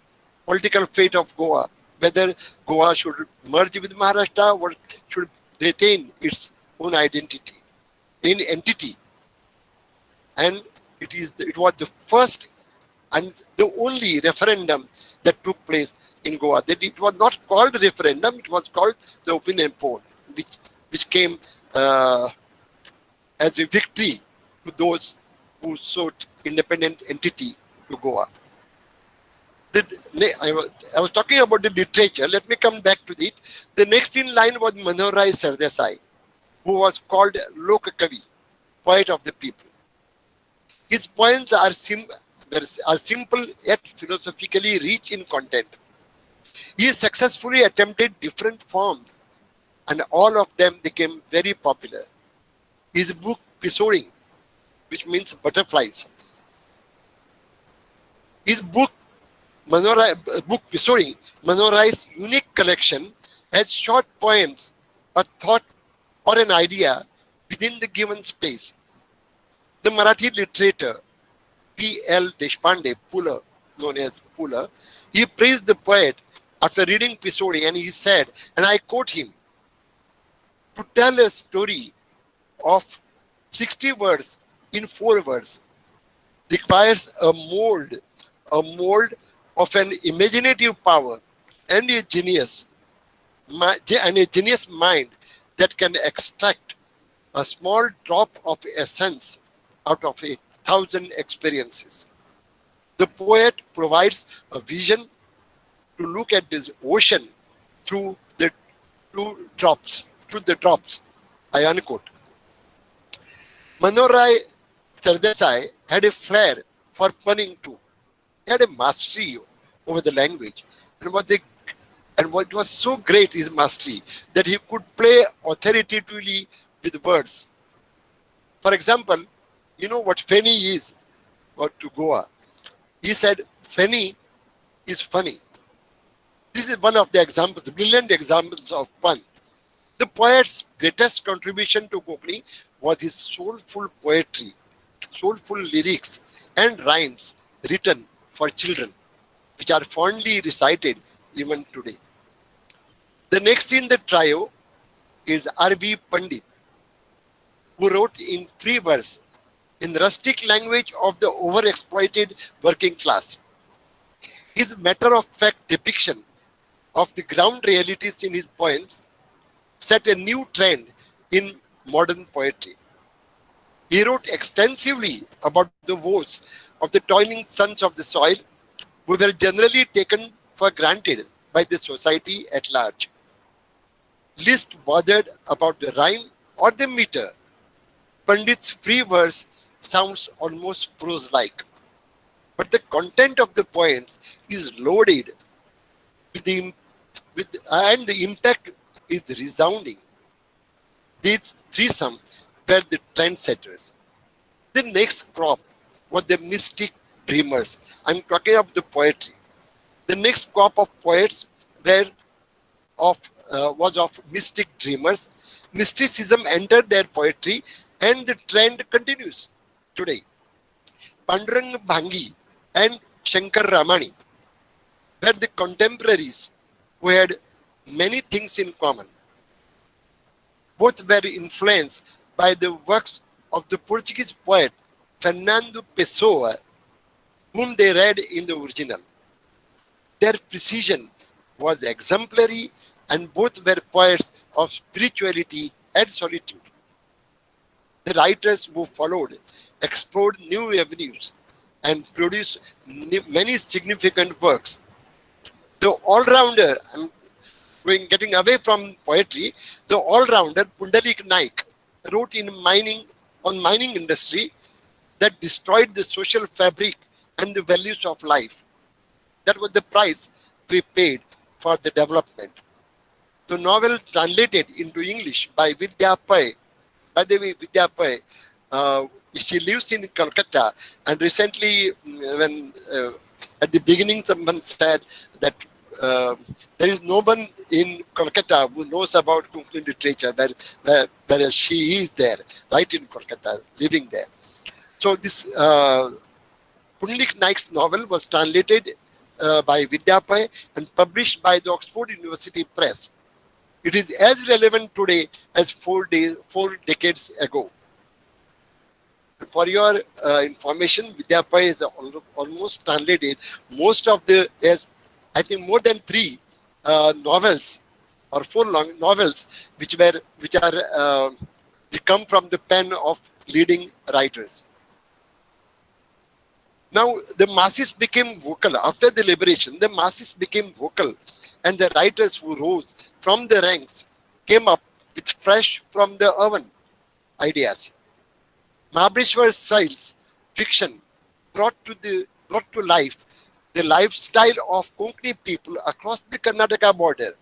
political fate of Goa, whether Goa should merge with Maharashtra or should retain its own identity, in entity. And it was the first and the only referendum that took place in Goa. That it was not called referendum; it was called the opinion poll, which came as a victory to those who sought independent entity to Goa. I was talking about the literature. Let me come back to it. The next in line was Manohar Rai Sardesai, who was called Lokakavi, poet of the people. His poems are simple yet philosophically rich in content. He successfully attempted different forms, and all of them became very popular. His book Pisoring, which means butterflies. His book Pisoring, Manohar Rai's unique collection, has short poems, a thought or an idea within the given space. The Marathi literator P.L. Deshpande, Pula, known as Pula, he praised the poet after reading Pisori, and he said, and I quote him, to tell a story of 60 words in 4 words requires a mold of an imaginative power and a genius mind that can extract a small drop of essence out of 1,000 experiences. The poet provides a vision to look at this ocean through the drops. I unquote. Manohar Rai Sardesai had a flair for punning too. He had a mastery over the language, and what was so great his mastery that he could play authoritatively with words. For example, you know what Feni is, or to Goa. He said, Feni is funny. This is one of the examples, brilliant examples of pun. The poet's greatest contribution to Konkani was his soulful poetry, soulful lyrics, and rhymes written for children, which are fondly recited even today. The next in the trio is R.V. Pandit, who wrote in free verse in the rustic language of the overexploited working class. His matter-of-fact depiction of the ground realities in his poems set a new trend in modern poetry. He wrote extensively about the woes of the toiling sons of the soil, who were generally taken for granted by the society at large. Least bothered about the rhyme or the meter, Pandit's free verse sounds almost prose-like. But the content of the poems is loaded and the impact is resounding. These threesome were the trendsetters. The next crop was the mystic dreamers. I'm talking of the poetry. The next crop of poets was of mystic dreamers. Mysticism entered their poetry And the trend continues today. Pandurang Bhangi and Shankar Ramani were the contemporaries who had many things in common. Both were influenced by the works of the Portuguese poet Fernando Pessoa, whom they read in the original. Their precision was exemplary, and both were poets of spirituality and solitude. The writers who followed explored new avenues and produced many significant works. The all-rounder, getting away from poetry, the all-rounder Pundalik Naik wrote on mining industry that destroyed the social fabric and the values of life. That was the price we paid for the development. The novel translated into English by Vidya Pai. By the way, Vidya Pai, she lives in Kolkata, and recently, when at the beginning someone said that there is no one in Kolkata who knows about Konkani literature, whereas she is there, right in Kolkata, living there. So this Pundalik Naik's novel was translated by Vidya Pai and published by the Oxford University Press. It is as relevant today as 4 decades ago. For your information, Vidya Pai is almost translated most of I think more than 3 novels or 4 long novels which come from the pen of leading writers. Now the masses became vocal. After the liberation, the masses became vocal, and the writers who rose from the ranks came up with fresh from the oven ideas. Mahabaleshwar Sail's fiction brought to life the lifestyle of Konkani people across the Karnataka border.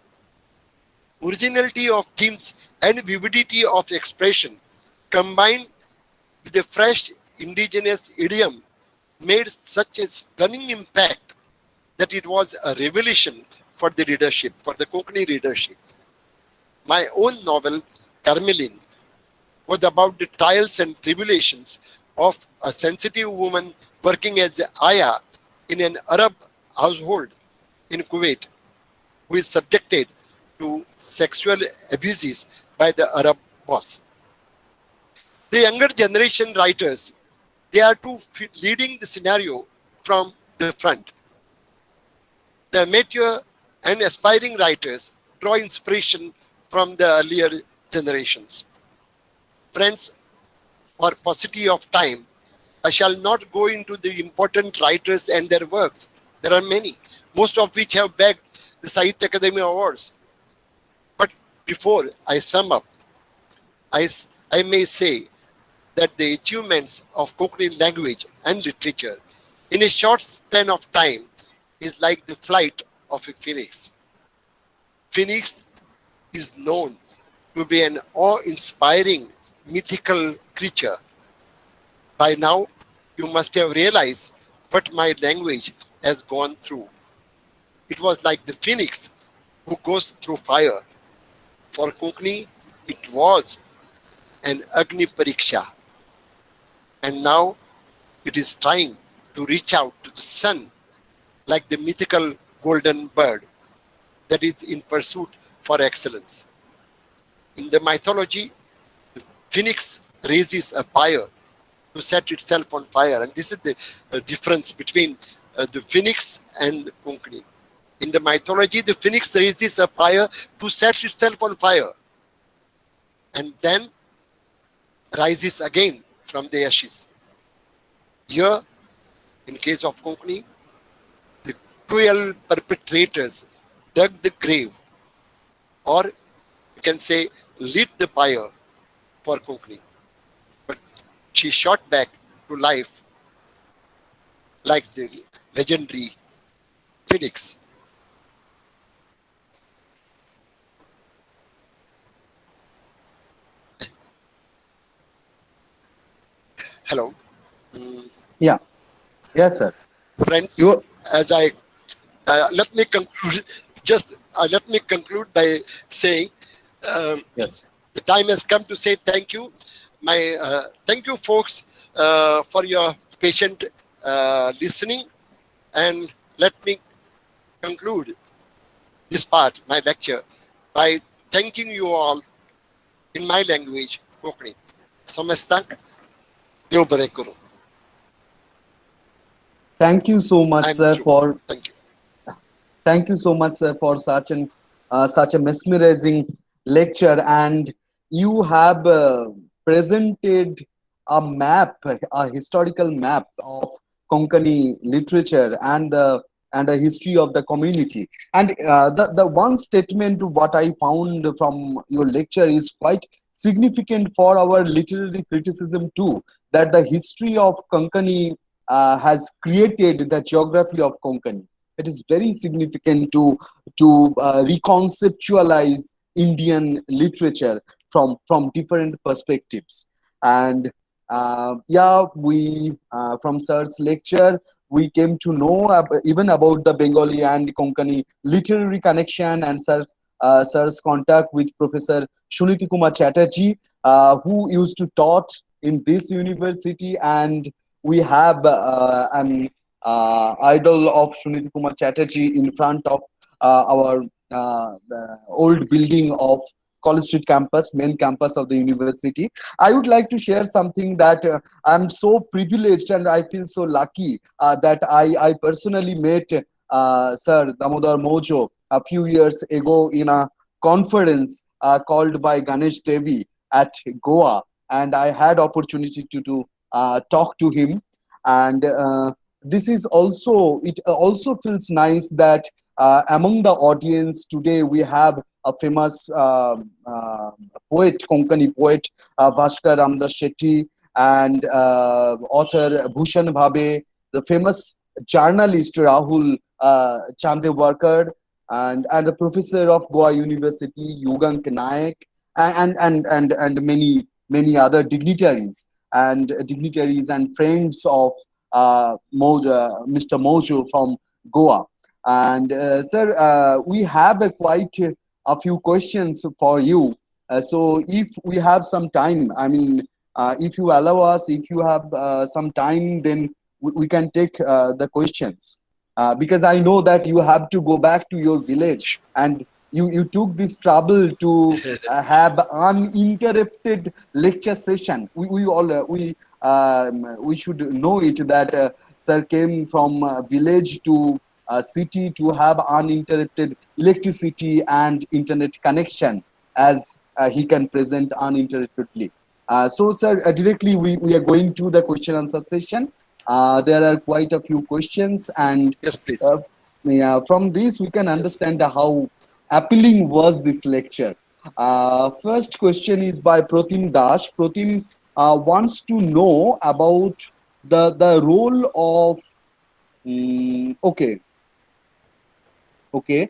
Originality of themes and vividity of expression combined with a fresh indigenous idiom made such a stunning impact that it was a revelation for the readership, for the Konkani readership. My own novel, Carmelin, was about the trials and tribulations of a sensitive woman working as an ayah in an Arab household in Kuwait, who is subjected to sexual abuses by the Arab boss. The younger generation writers, they are leading the scenario from the front. The amateur and aspiring writers draw inspiration from the earlier generations. Friends, for paucity of time, I shall not go into the important writers and their works. There are many, most of which have bagged the Sahitya Akademi Awards. But before I sum up, I may say that the achievements of Konkani language and literature in a short span of time is like the flight of a phoenix. Phoenix is known to be an awe-inspiring mythical creature. By now, you must have realized what my language has gone through. It was like the phoenix who goes through fire. For Konkani, it was an Agni Pariksha. And now it is trying to reach out to the sun like the mythical golden bird that is in pursuit for excellence. In the mythology, the phoenix raises a fire to set itself on fire. And this is the difference between the phoenix and the Konkani. In the mythology, the phoenix raises a fire to set itself on fire and then rises again from the ashes. Here, in case of Konkani, the cruel perpetrators dug the grave, or you can say lit the fire for Konkani. But she shot back to life like the legendary phoenix. Hello. Yeah. Yes, sir. Friends, You. as I let me conclude by saying Yes. the time has come to say thank you. thank you, folks, for your patient listening. And let me conclude this part, my lecture, by thanking you all in my language, Kokani. Samastang, Dev Bare Karo. Thank you so much, I'm sir, through. for Thank you. Thank you so much, sir, for such a mesmerizing lecture. And you have presented a map, a historical map of Konkani literature and a history of the community. And the one statement what I found from your lecture is quite significant for our literary criticism too. That the history of Konkani has created the geography of Konkani. It is very significant to reconceptualize Indian literature from different perspectives. And yeah, we from sir's lecture we came to know even about the Bengali and Konkani literary connection, and sir's contact with Professor Suniti Kumar Chatterjee, who used to taught in this university. And we have an idol of Suniti Kumar Chatterjee in front of our old building of College Street campus, main campus of the university. I would like to share something that I'm so privileged and I feel so lucky that I personally met Sir Damodar Mojo a few years ago in a conference called by Ganesh Devi at Goa, and I had opportunity to talk to him. And this is also, it also feels nice that among the audience today we have a famous poet, Konkani poet, Bhaskar Ramdas Shetty, and author Bhushan Bhabe, the famous journalist Rahul Chandewarkar, and the professor of Goa University Yugank Naik, and many other dignitaries and friends of Mr. Mojo from Goa. And sir, we have quite a few questions for you. So if we have some time, I mean, if you allow us, if you have some time, then we can take the questions. Because I know that you have to go back to your village, and you took this trouble to have uninterrupted lecture session. We should know it that sir came from village to city to have uninterrupted electricity and internet connection, as he can present uninterruptedly. So, sir, directly we are going to the question answer session. There are quite a few questions, and Yes, please. yeah, from this we can understand how appealing was this lecture. First question is by Protim Dash. Protim wants to know about the role of. Okay. Okay.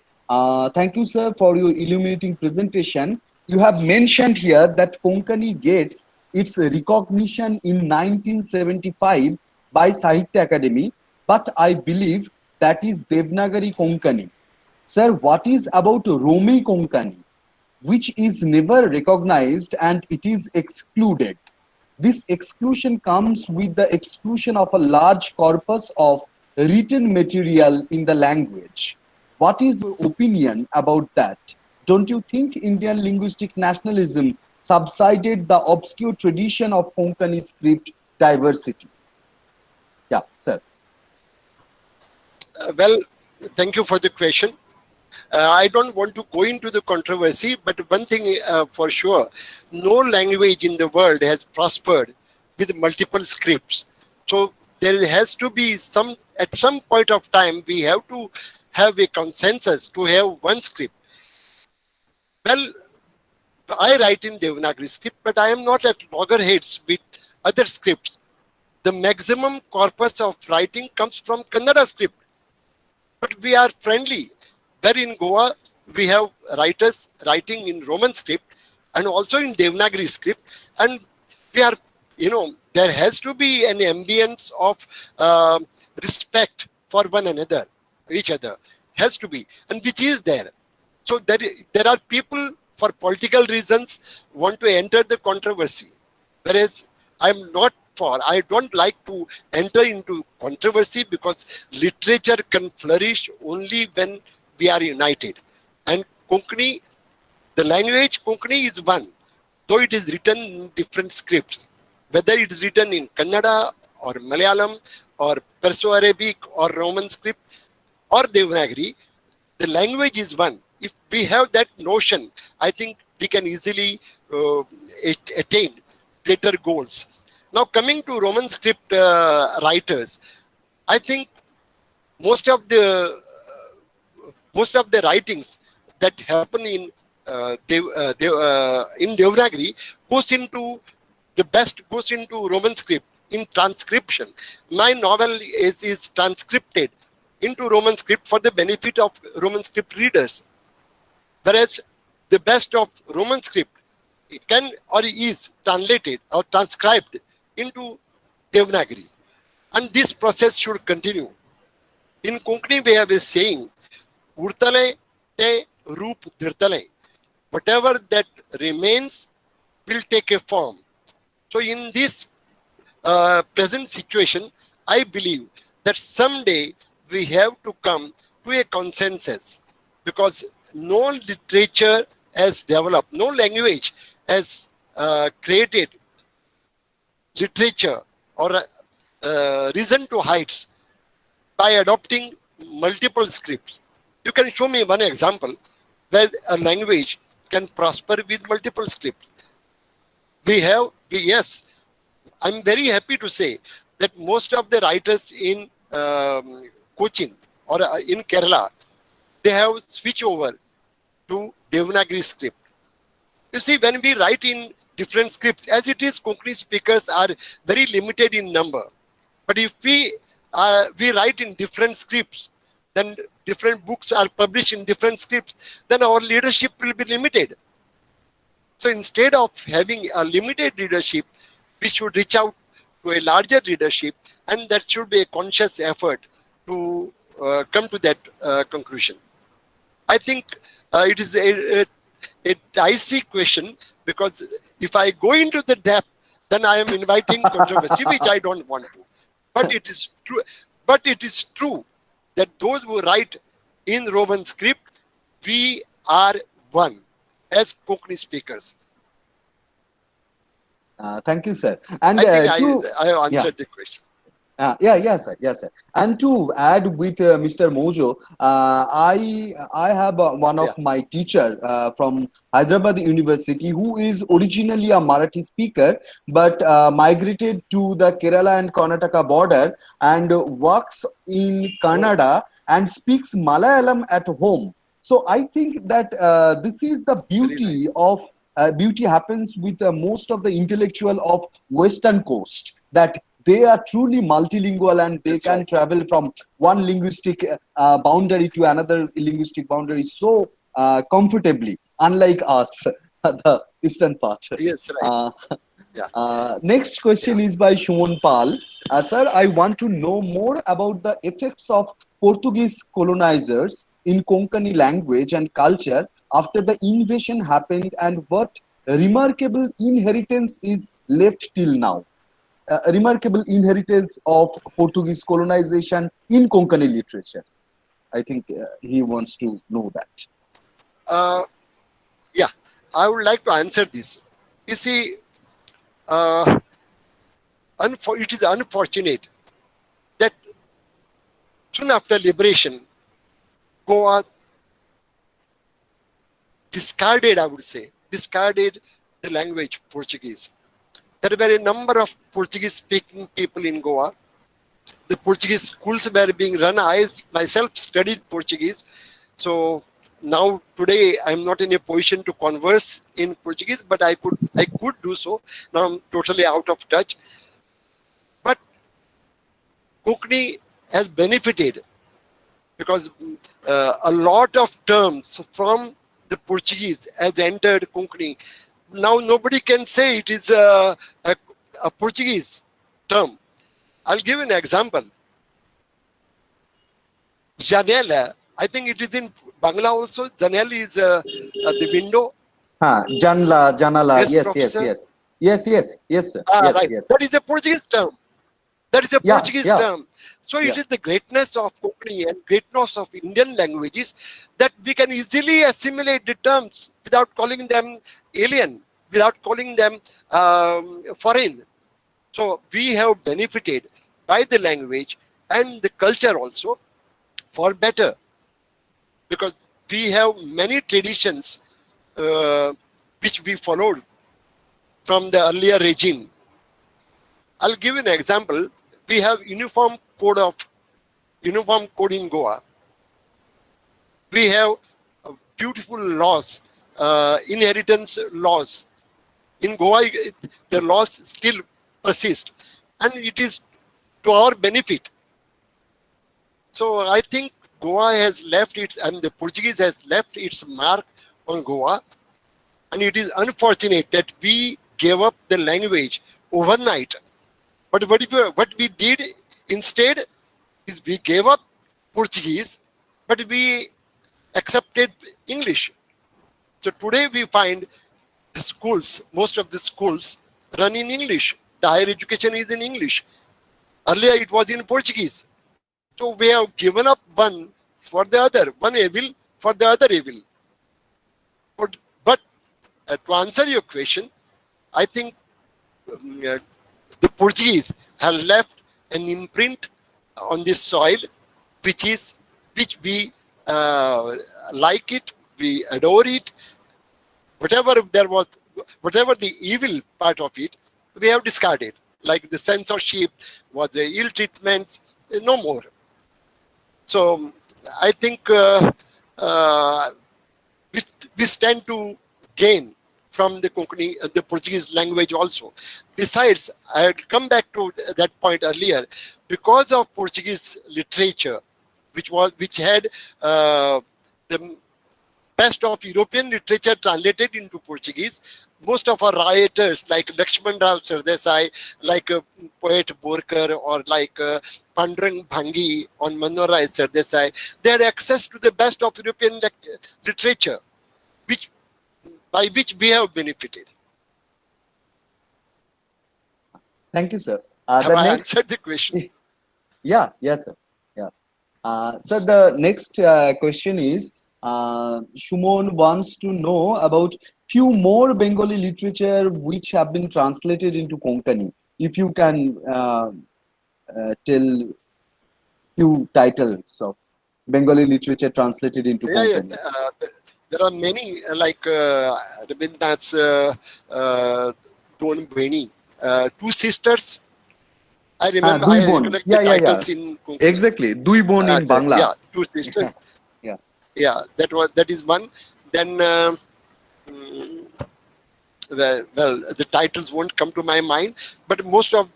Thank you, sir, for your illuminating presentation. You have mentioned here that Konkani gets its recognition in 1975 by Sahitya Academy, but I believe that is Devnagari Konkani. Sir, what is about Romi Konkani, which is never recognized and it is excluded? This exclusion comes with the exclusion of a large corpus of written material in the language. What is your opinion about that? Don't you think Indian linguistic nationalism subsided the obscure tradition of Konkani script diversity? Yeah, sir. Well, thank you for the question. I don't want to go into the controversy, but one thing for sure, no language in the world has prospered with multiple scripts. So there has to be at some point of time, we have to have a consensus to have one script. Well, I write in Devanagari script, but I am not at loggerheads with other scripts. The maximum corpus of writing comes from Kannada script, but we are friendly. Where in Goa, we have writers writing in Roman script and also in Devanagari script. And we are, there has to be an ambience of respect for one another, each other, has to be, and which is there. So there are people for political reasons want to enter the controversy. Whereas I'm not for, I don't like to enter into controversy because literature can flourish only when we are united. And Konkani, the language Konkani is one, though it is written in different scripts, whether it is written in Kannada or Malayalam or Perso-Arabic or Roman script or Devanagari, the language is one. If we have that notion, I think we can easily attain greater goals. Now, coming to Roman script writers, I think most of the writings that happen in in Devanagari goes into Roman script in transcription. My novel is transcripted into Roman script for the benefit of Roman script readers. Whereas the best of Roman script can or is translated or transcribed into Devanagari. And this process should continue. In Konkani, we have a saying, Urtale te roop dhirtale. Whatever that remains will take a form. So in this present situation, I believe that someday we have to come to a consensus, because no literature has developed, no language has created literature or risen to heights by adopting multiple scripts. You can show me one example where a language can prosper with multiple scripts. Yes, I'm very happy to say that most of the writers in Cochin or in Kerala, they have switched over to Devanagari script. You see, when we write in different scripts, as it is, Konkani speakers are very limited in number. But if we write in different scripts, then different books are published in different scripts, then our leadership will be limited. So instead of having a limited readership, we should reach out to a larger readership, and that should be a conscious effort to come to that conclusion. I think it is a dicey question, because if I go into the depth, then I am inviting controversy, which I don't want to. But it is true. But it is true that those who write in Roman script, we are one as Konkani speakers. Thank you, sir. And I think I have answered the question. Yes, sir. And to add with Mr. Mojo, I have one of my teacher from Hyderabad University who is originally a Marathi speaker, but migrated to the Kerala and Karnataka border and works in Kannada and speaks Malayalam at home. So I think that this is the beauty of beauty happens with most of the intellectual of Western coast, that they are truly multilingual and they can travel from one linguistic boundary to another linguistic boundary so comfortably, unlike us, the eastern part. Yes, right. Next question is by Shumon Pal. Sir, I want to know more about the effects of Portuguese colonizers in Konkani language and culture after the invasion happened, and what remarkable inheritance is left till now. A remarkable inheritance of Portuguese colonization in Konkani literature. I think he wants to know that. Yeah, I would like to answer this. You see, it is unfortunate that soon after liberation, Goa discarded the language Portuguese. There were a number of Portuguese-speaking people in Goa. The Portuguese schools were being run. I myself studied Portuguese. So now today I'm not in a position to converse in Portuguese, but I could do so. Now I'm totally out of touch. But Konkani has benefited because a lot of terms from the Portuguese has entered Konkani. Now nobody can say it is a Portuguese term. I'll give you an example. Janela, I think it is in Bangla also. Janela is the window. Janala, yes. Yes, yes, yes, sir. Ah, Yes, right. yes. That is a Portuguese term. That is a Yeah, Portuguese yeah, term. So it yeah. is the greatness of Konkani and greatness of Indian languages that we can easily assimilate the terms without calling them alien, without calling them foreign. So we have benefited by the language and the culture also for better, because we have many traditions uh, which we followed from the earlier regime. I'll give you an example. We have uniform code in Goa. We have beautiful laws, inheritance laws. In Goa, the laws still persist, and it is to our benefit. So I think Goa has left its, and the Portuguese has left its mark on Goa, and it is unfortunate that we gave up the language overnight. But what we did instead is we gave up Portuguese, but we accepted English. So today we find the schools, most of the schools run in English. The higher education is in English. Earlier it was in Portuguese. So we have given up one for the other, one evil for the other evil. But to answer your question, I think the Portuguese have left an imprint on this soil, which we like it, we adore it. Whatever there was, whatever the evil part of it, we have discarded. Like the censorship was the ill treatments, no more. So I think we, we stand to gain from the Konkani, the Portuguese language also. Besides, I had come back to that point earlier, because of Portuguese literature, which had the best of European literature translated into Portuguese. Most of our writers, like Lakshman Rao Sardesai, like poet Borkar, or like Pandurang Bhangi on Manohar Sardesai, they had access to the best of European literature, which by which we have benefited. Thank you, sir. Have The I next, answered the question? yeah, yes, sir. Yeah. So the next question is, Shumon wants to know about few more Bengali literature which have been translated into Konkani. If you can tell few titles of Bengali literature translated into Yeah, yeah. Konkani. There are many, like Rabindranath's Don Bheni, Two Sisters. I remember, Dui I Bon. recollect the Yeah, yeah, yeah. titles in Konkani. Exactly. Dui Bon in Bangla. Yeah, Two Sisters. Yeah. Yeah, that is one. Then, mm, well, the titles won't come to my mind, but most of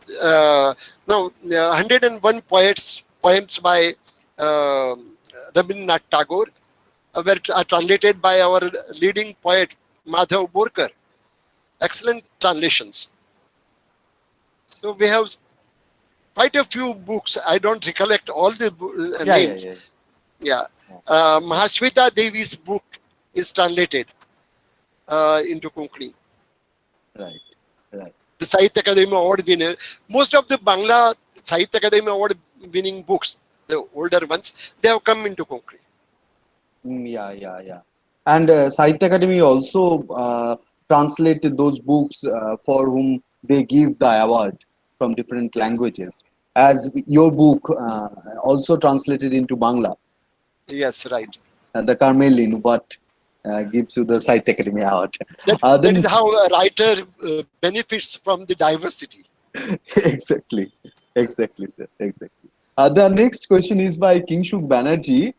no, 101 poems by Rabindranath Tagore were translated by our leading poet Madhav Borkar. Excellent translations. So we have quite a few books. I don't recollect all the names. Yeah. Mahashweta Devi's book is translated into Konkani. Right. Right. The Sahitya Akademi Award winner. Most of the Bangla Sahitya Akademi Award winning books, the older ones, they have come into Konkani. Yeah. And Sahitya Academy also translated those books for whom they give the award from different languages. As your book also translated into Bangla, Yes, right. the Carmelin, what gives you the Sahitya Academy award. That Then is how a writer benefits from the diversity. exactly, sir, exactly. The next question is by Kingshuk Banerjee.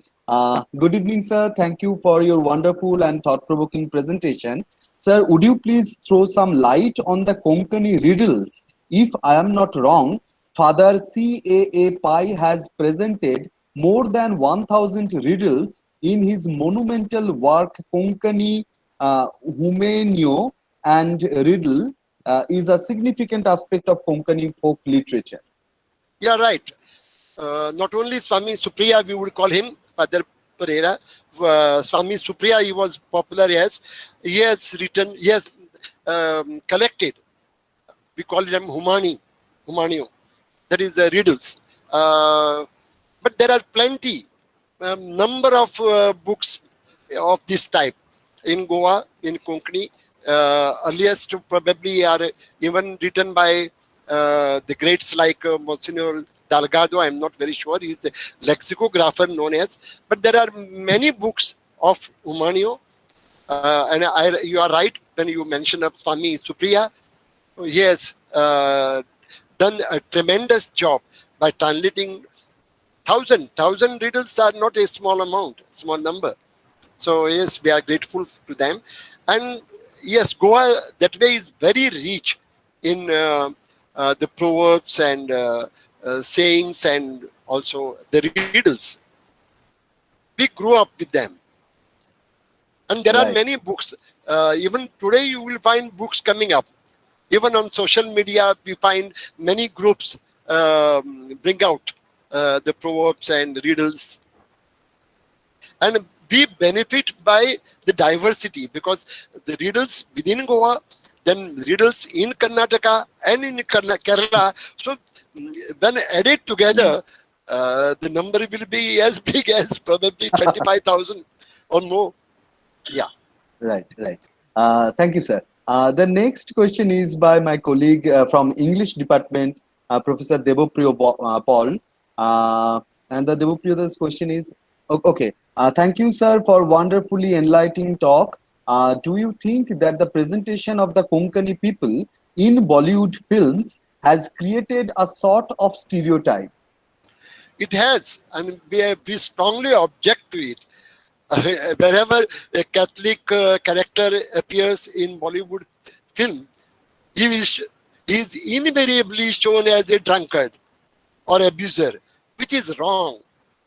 Good evening, sir. Thank you for your wonderful and thought-provoking presentation. Sir, would you please throw some light on the Konkani riddles? If I am not wrong, Father C.A.A. Pai has presented more than 1,000 riddles in his monumental work Konkani Humenyo, and riddle is a significant aspect of Konkani folk literature. Yeah, right. Not only Swami Supriya, we would call him Father Pereira. Swami Supriya, he was popular as he has written, he has collected We call them Humanio. That is riddles. But there are plenty, number of books of this type in Goa, in Konkani. Earliest probably are even written by the greats like Monsignor Dalgado. I'm not very sure. He's the lexicographer known as. But there are many books of Humanio. And you are right when you mention of Swami Supriya. He has done a tremendous job by translating thousand riddles are not a small amount, small number. So yes, we are grateful to them. And yes, Goa that way is very rich in the proverbs and sayings and also the riddles. We grew up with them. And there are Right. many books. Even today you will find books coming up. Even on social media, we find many groups bring out the proverbs and riddles. And we benefit by the diversity because the riddles within Goa, then riddles in Karnataka and in Kerala. So when added together, the number will be as big as probably 25,000 or more. Yeah. Right, right. Thank you, sir. The next question is by my colleague from English department, Professor Devopriyo Paul. And the Devopriyo's question is, okay, thank you, sir, for wonderfully enlightening talk. Do you think that the presentation of the Konkani people in Bollywood films has created a sort of stereotype? It has, and we strongly object to it. Wherever a Catholic character appears in Bollywood film, he is invariably shown as a drunkard or abuser, which is wrong.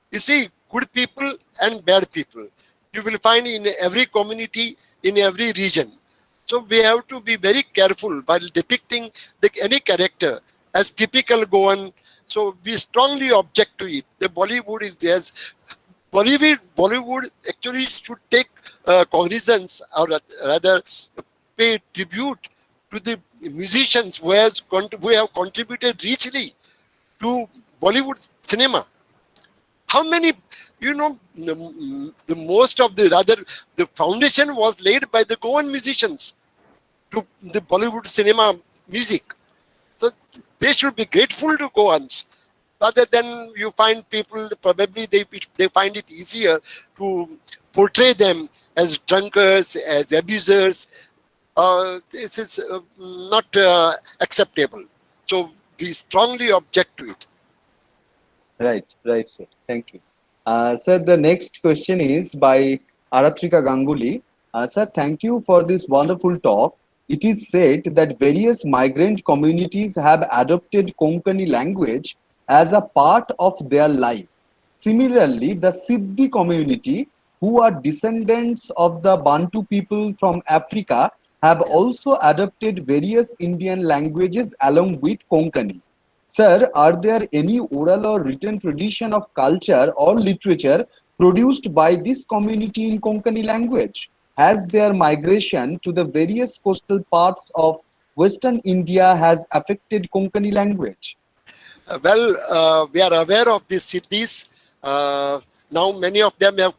You see, good people and bad people you will find in every community, in every region. So we have to be very careful while depicting any character as typical Goan. So we strongly object to it. The Bollywood is yes. Bollywood actually should take cognizance, or rather pay tribute to the musicians who have contributed richly to Bollywood cinema. How many, the most of the foundation was laid by the Goan musicians to the Bollywood cinema music. So they should be grateful to Goans. Rather than you find people, probably they find it easier to portray them as drunkards, as abusers. This is not acceptable. So we strongly object to it. Right, sir. Thank you. Sir, the next question is by Aratrika Ganguly. Sir, thank you for this wonderful talk. It is said that various migrant communities have adopted Konkani language as a part of their life. Similarly, the Siddhi community, who are descendants of the Bantu people from Africa, have also adopted various Indian languages along with Konkani. Sir, are there any oral or written tradition of culture or literature produced by this community in Konkani language? Has their migration to the various coastal parts of Western India has affected Konkani language? We are aware of these Siddhis. Now many of them have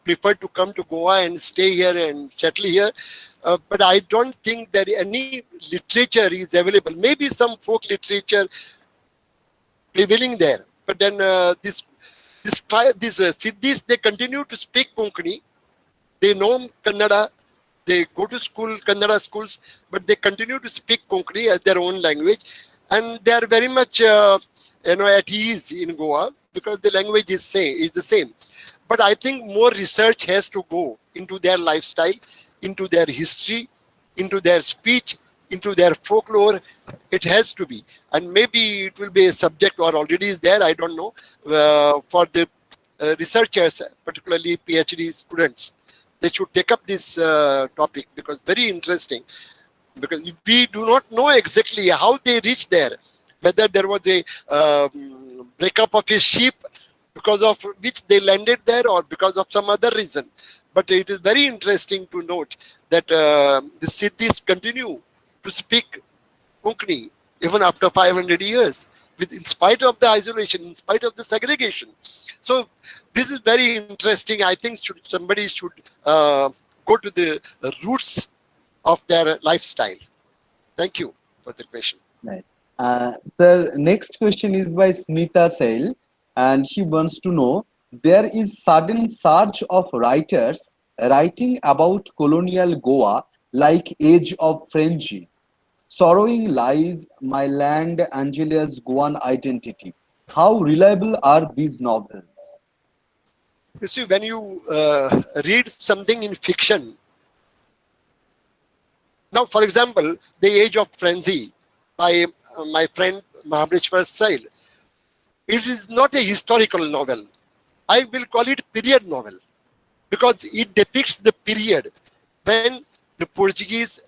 preferred to come to Goa and stay here and settle here. But I don't think that any literature is available. Maybe some folk literature prevailing there. But then these Siddhis, they continue to speak Konkani. They know Kannada. They go to school, Kannada schools, but they continue to speak Konkani as their own language. And they are very much at ease in Goa because the language is the same. But I think more research has to go into their lifestyle, into their history, into their speech, into their folklore. It has to be. And maybe it will be a subject or already is there, I don't know, for the researchers, particularly PhD students. They should take up this topic because very interesting. Because we do not know exactly how they reached there, whether there was a breakup of a ship because of which they landed there or because of some other reason. But it is very interesting to note that the Siddhis continue to speak Konkani even after 500 years, in spite of the isolation, in spite of the segregation. So this is very interesting. I think somebody should go to the roots of their lifestyle. Thank you for the question. Nice. Sir, next question is by Smita Sail, and she wants to know, there is sudden surge of writers writing about colonial Goa like Age of Frenzy, Sorrowing Lies, My Land, Angelia's Goan Identity. How reliable are these novels? You see, when you read something in fiction, now, for example, The Age of Frenzy by my friend Mahabaleshwar Sail, it is not a historical novel. I will call it period novel because it depicts the period when the Portuguese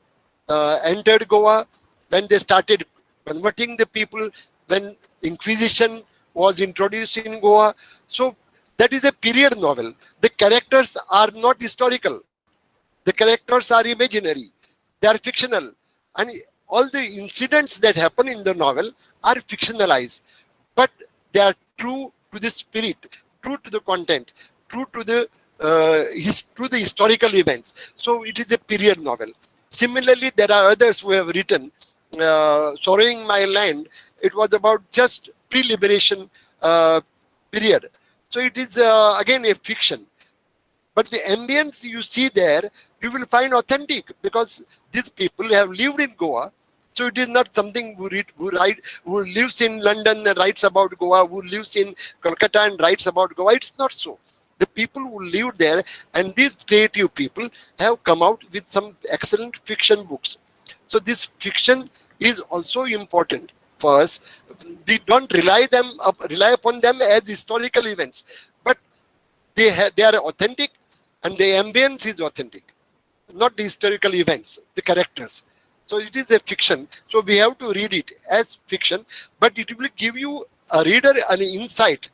entered Goa, when they started converting the people, when Inquisition was introduced in Goa. So that is a period novel. The characters are not historical. The characters are imaginary. They are fictional. And all the incidents that happen in the novel are fictionalized. But they are true to the spirit, true to the content, true to the historical events. So it is a period novel. Similarly, there are others who have written Sorrowing My Land. It was about just pre-liberation period. So it is again a fiction. But the ambience you see there, you will find authentic because these people have lived in Goa. So it is not something who lives in London and writes about Goa, who lives in Kolkata and writes about Goa. It's not so. The people who live there and these creative people have come out with some excellent fiction books. So this fiction is also important for us. We don't rely upon them as historical events, but they are authentic, and the ambience is authentic, not the historical events, the characters. So it is a fiction. So we have to read it as fiction, but it will give you a reader an insight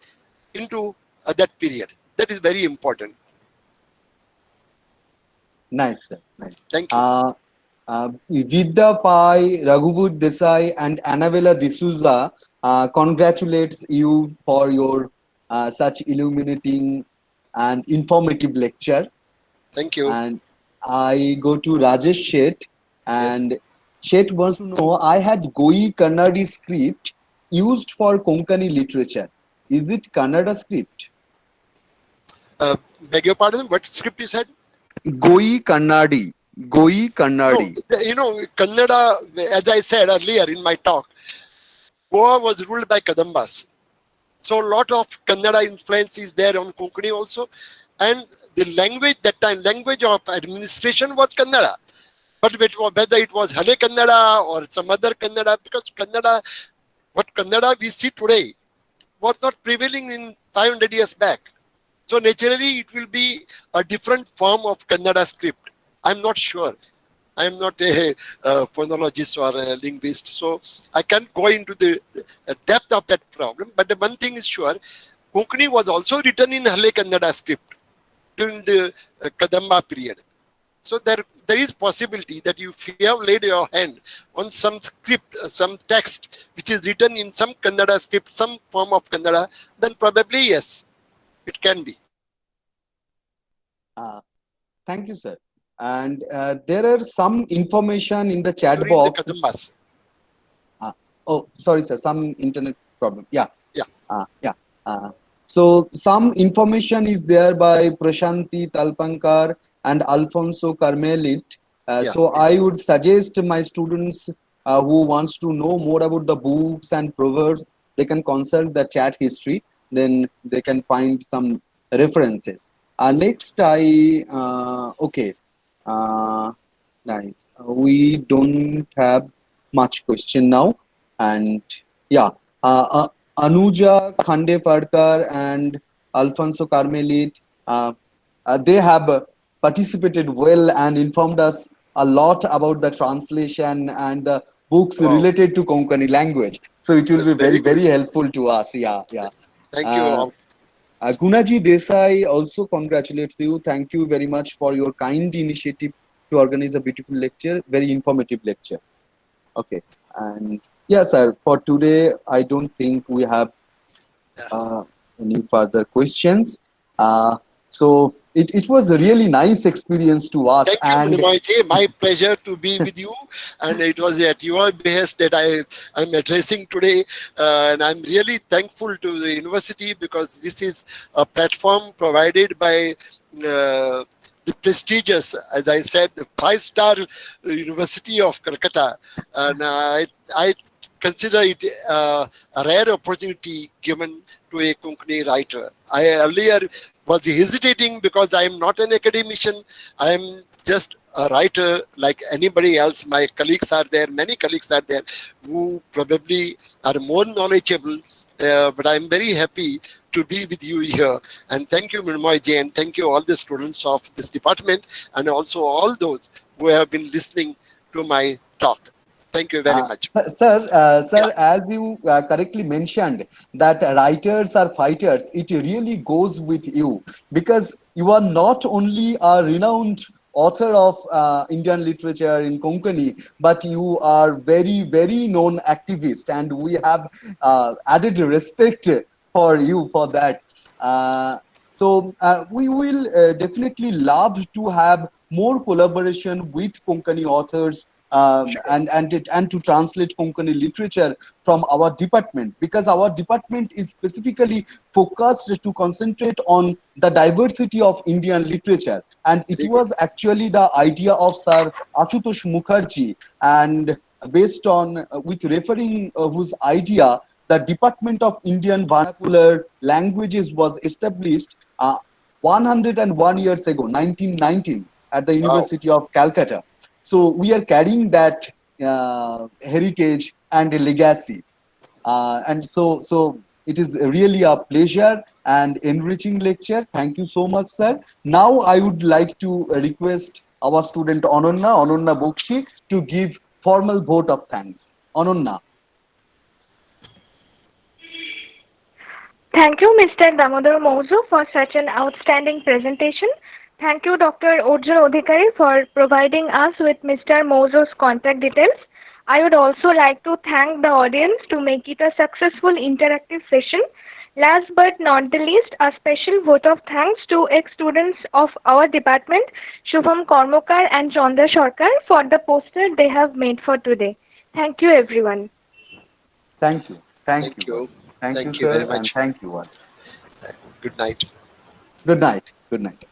into that period. That is very important. Nice, sir. Nice. Thank you. Vidya Pai, Raghuvud Desai, and Annabella D'Souza congratulates you for your such illuminating and informative lecture. Thank you. And I go to Rajesh Shet, and Yes. Shet wants to know, I had Goi Kannadi script used for Konkani literature. Is it Kannada script? Beg your pardon, what script you said? Goi Kannadi. Goi Kannadi. No, Kannada, as I said earlier in my talk, Goa was ruled by Kadambas. So a lot of Kannada influence is there on Konkani also. And the language that time, language of administration was Kannada. But whether it was Hale Kannada or some other Kannada, because Kannada, what Kannada we see today was not prevailing in 500 years back. So naturally, it will be a different form of Kannada script. I'm not sure. I'm not a phonologist or a linguist, so I can't go into the depth of that problem. But the one thing is sure, Konkani was also written in Hale Kannada script during the Kadamba period. So there is possibility that if you have laid your hand on some script, some text which is written in some Kannada script, some form of Kannada, then probably yes, it can be. Thank you, sir. And there are some information in the chat During box. the Kadambas. Oh, sorry, sir. Some internet problem. Yeah. Yeah. So some information is there by Prashanti Talpankar and Alfonso Carmelit. So I would suggest my students who wants to know more about the books and proverbs, they can consult the chat history. Then they can find some references. Next, okay. Nice. We don't have much question now. And yeah, Anuja Khandepadkar and Alfonso Carmelit, they have participated well and informed us a lot about the translation and the books related to Konkani language. So it will That's be very, very very helpful to us. Yeah. Thank you. Gunaji Desai also congratulates you. Thank you very much for your kind initiative to organize a beautiful lecture, very informative lecture. Okay, and Yes, sir. For today, I don't think we have Yeah. any further questions. So it was a really nice experience to us, Thank you, and Mrunmayji. My pleasure to be with you. And it was at your behest that I'm addressing today. And I'm really thankful to the university because this is a platform provided by the prestigious, as I said, the five-star University of Calcutta. And I consider it a rare opportunity given to a Konkani writer. I earlier was hesitating because I am not an academician. I am just a writer like anybody else. My colleagues are there, many colleagues are there who probably are more knowledgeable. But I'm very happy to be with you here. And thank you, Mrunmayji, Ji, and thank you all the students of this department and also all those who have been listening to my talk. Thank you very much. Sir, Yeah, as you correctly mentioned that writers are fighters, it really goes with you because you are not only a renowned author of Indian literature in Konkani, but you are very, very known activist, and we have added respect for you for that. We will definitely love to have more collaboration with Konkani authors sure. and to translate Konkani literature from our department because our department is specifically focused to concentrate on the diversity of Indian literature, and it Very good. was actually the idea of Sir Ashutosh Mukherjee, and based on with referring whose idea the Department of Indian Vernacular Languages was established 101 years ago, 1919, at the Wow. University of Calcutta. So we are carrying that heritage and legacy, and so it is really a pleasure and enriching lecture. Thank you so much, sir. Now I would like to request our student Anonna Bokshi to give formal vote of thanks. Anonna. Thank you, Mr. Damodar Mouzu, for such an outstanding presentation. Thank you, Dr. Ujjwal Odhikari, for providing us with Mr. Mouzu's contact details. I would also like to thank the audience to make it a successful interactive session. Last but not the least, a special vote of thanks to ex-students of our department, Shubham Kormokar and Chandra Sarkar, for the poster they have made for today. Thank you, everyone. Thank you. Thank Thank you. you. Thank you, Thank you very sir, and much. thank you all. Good night. Good night. Good night.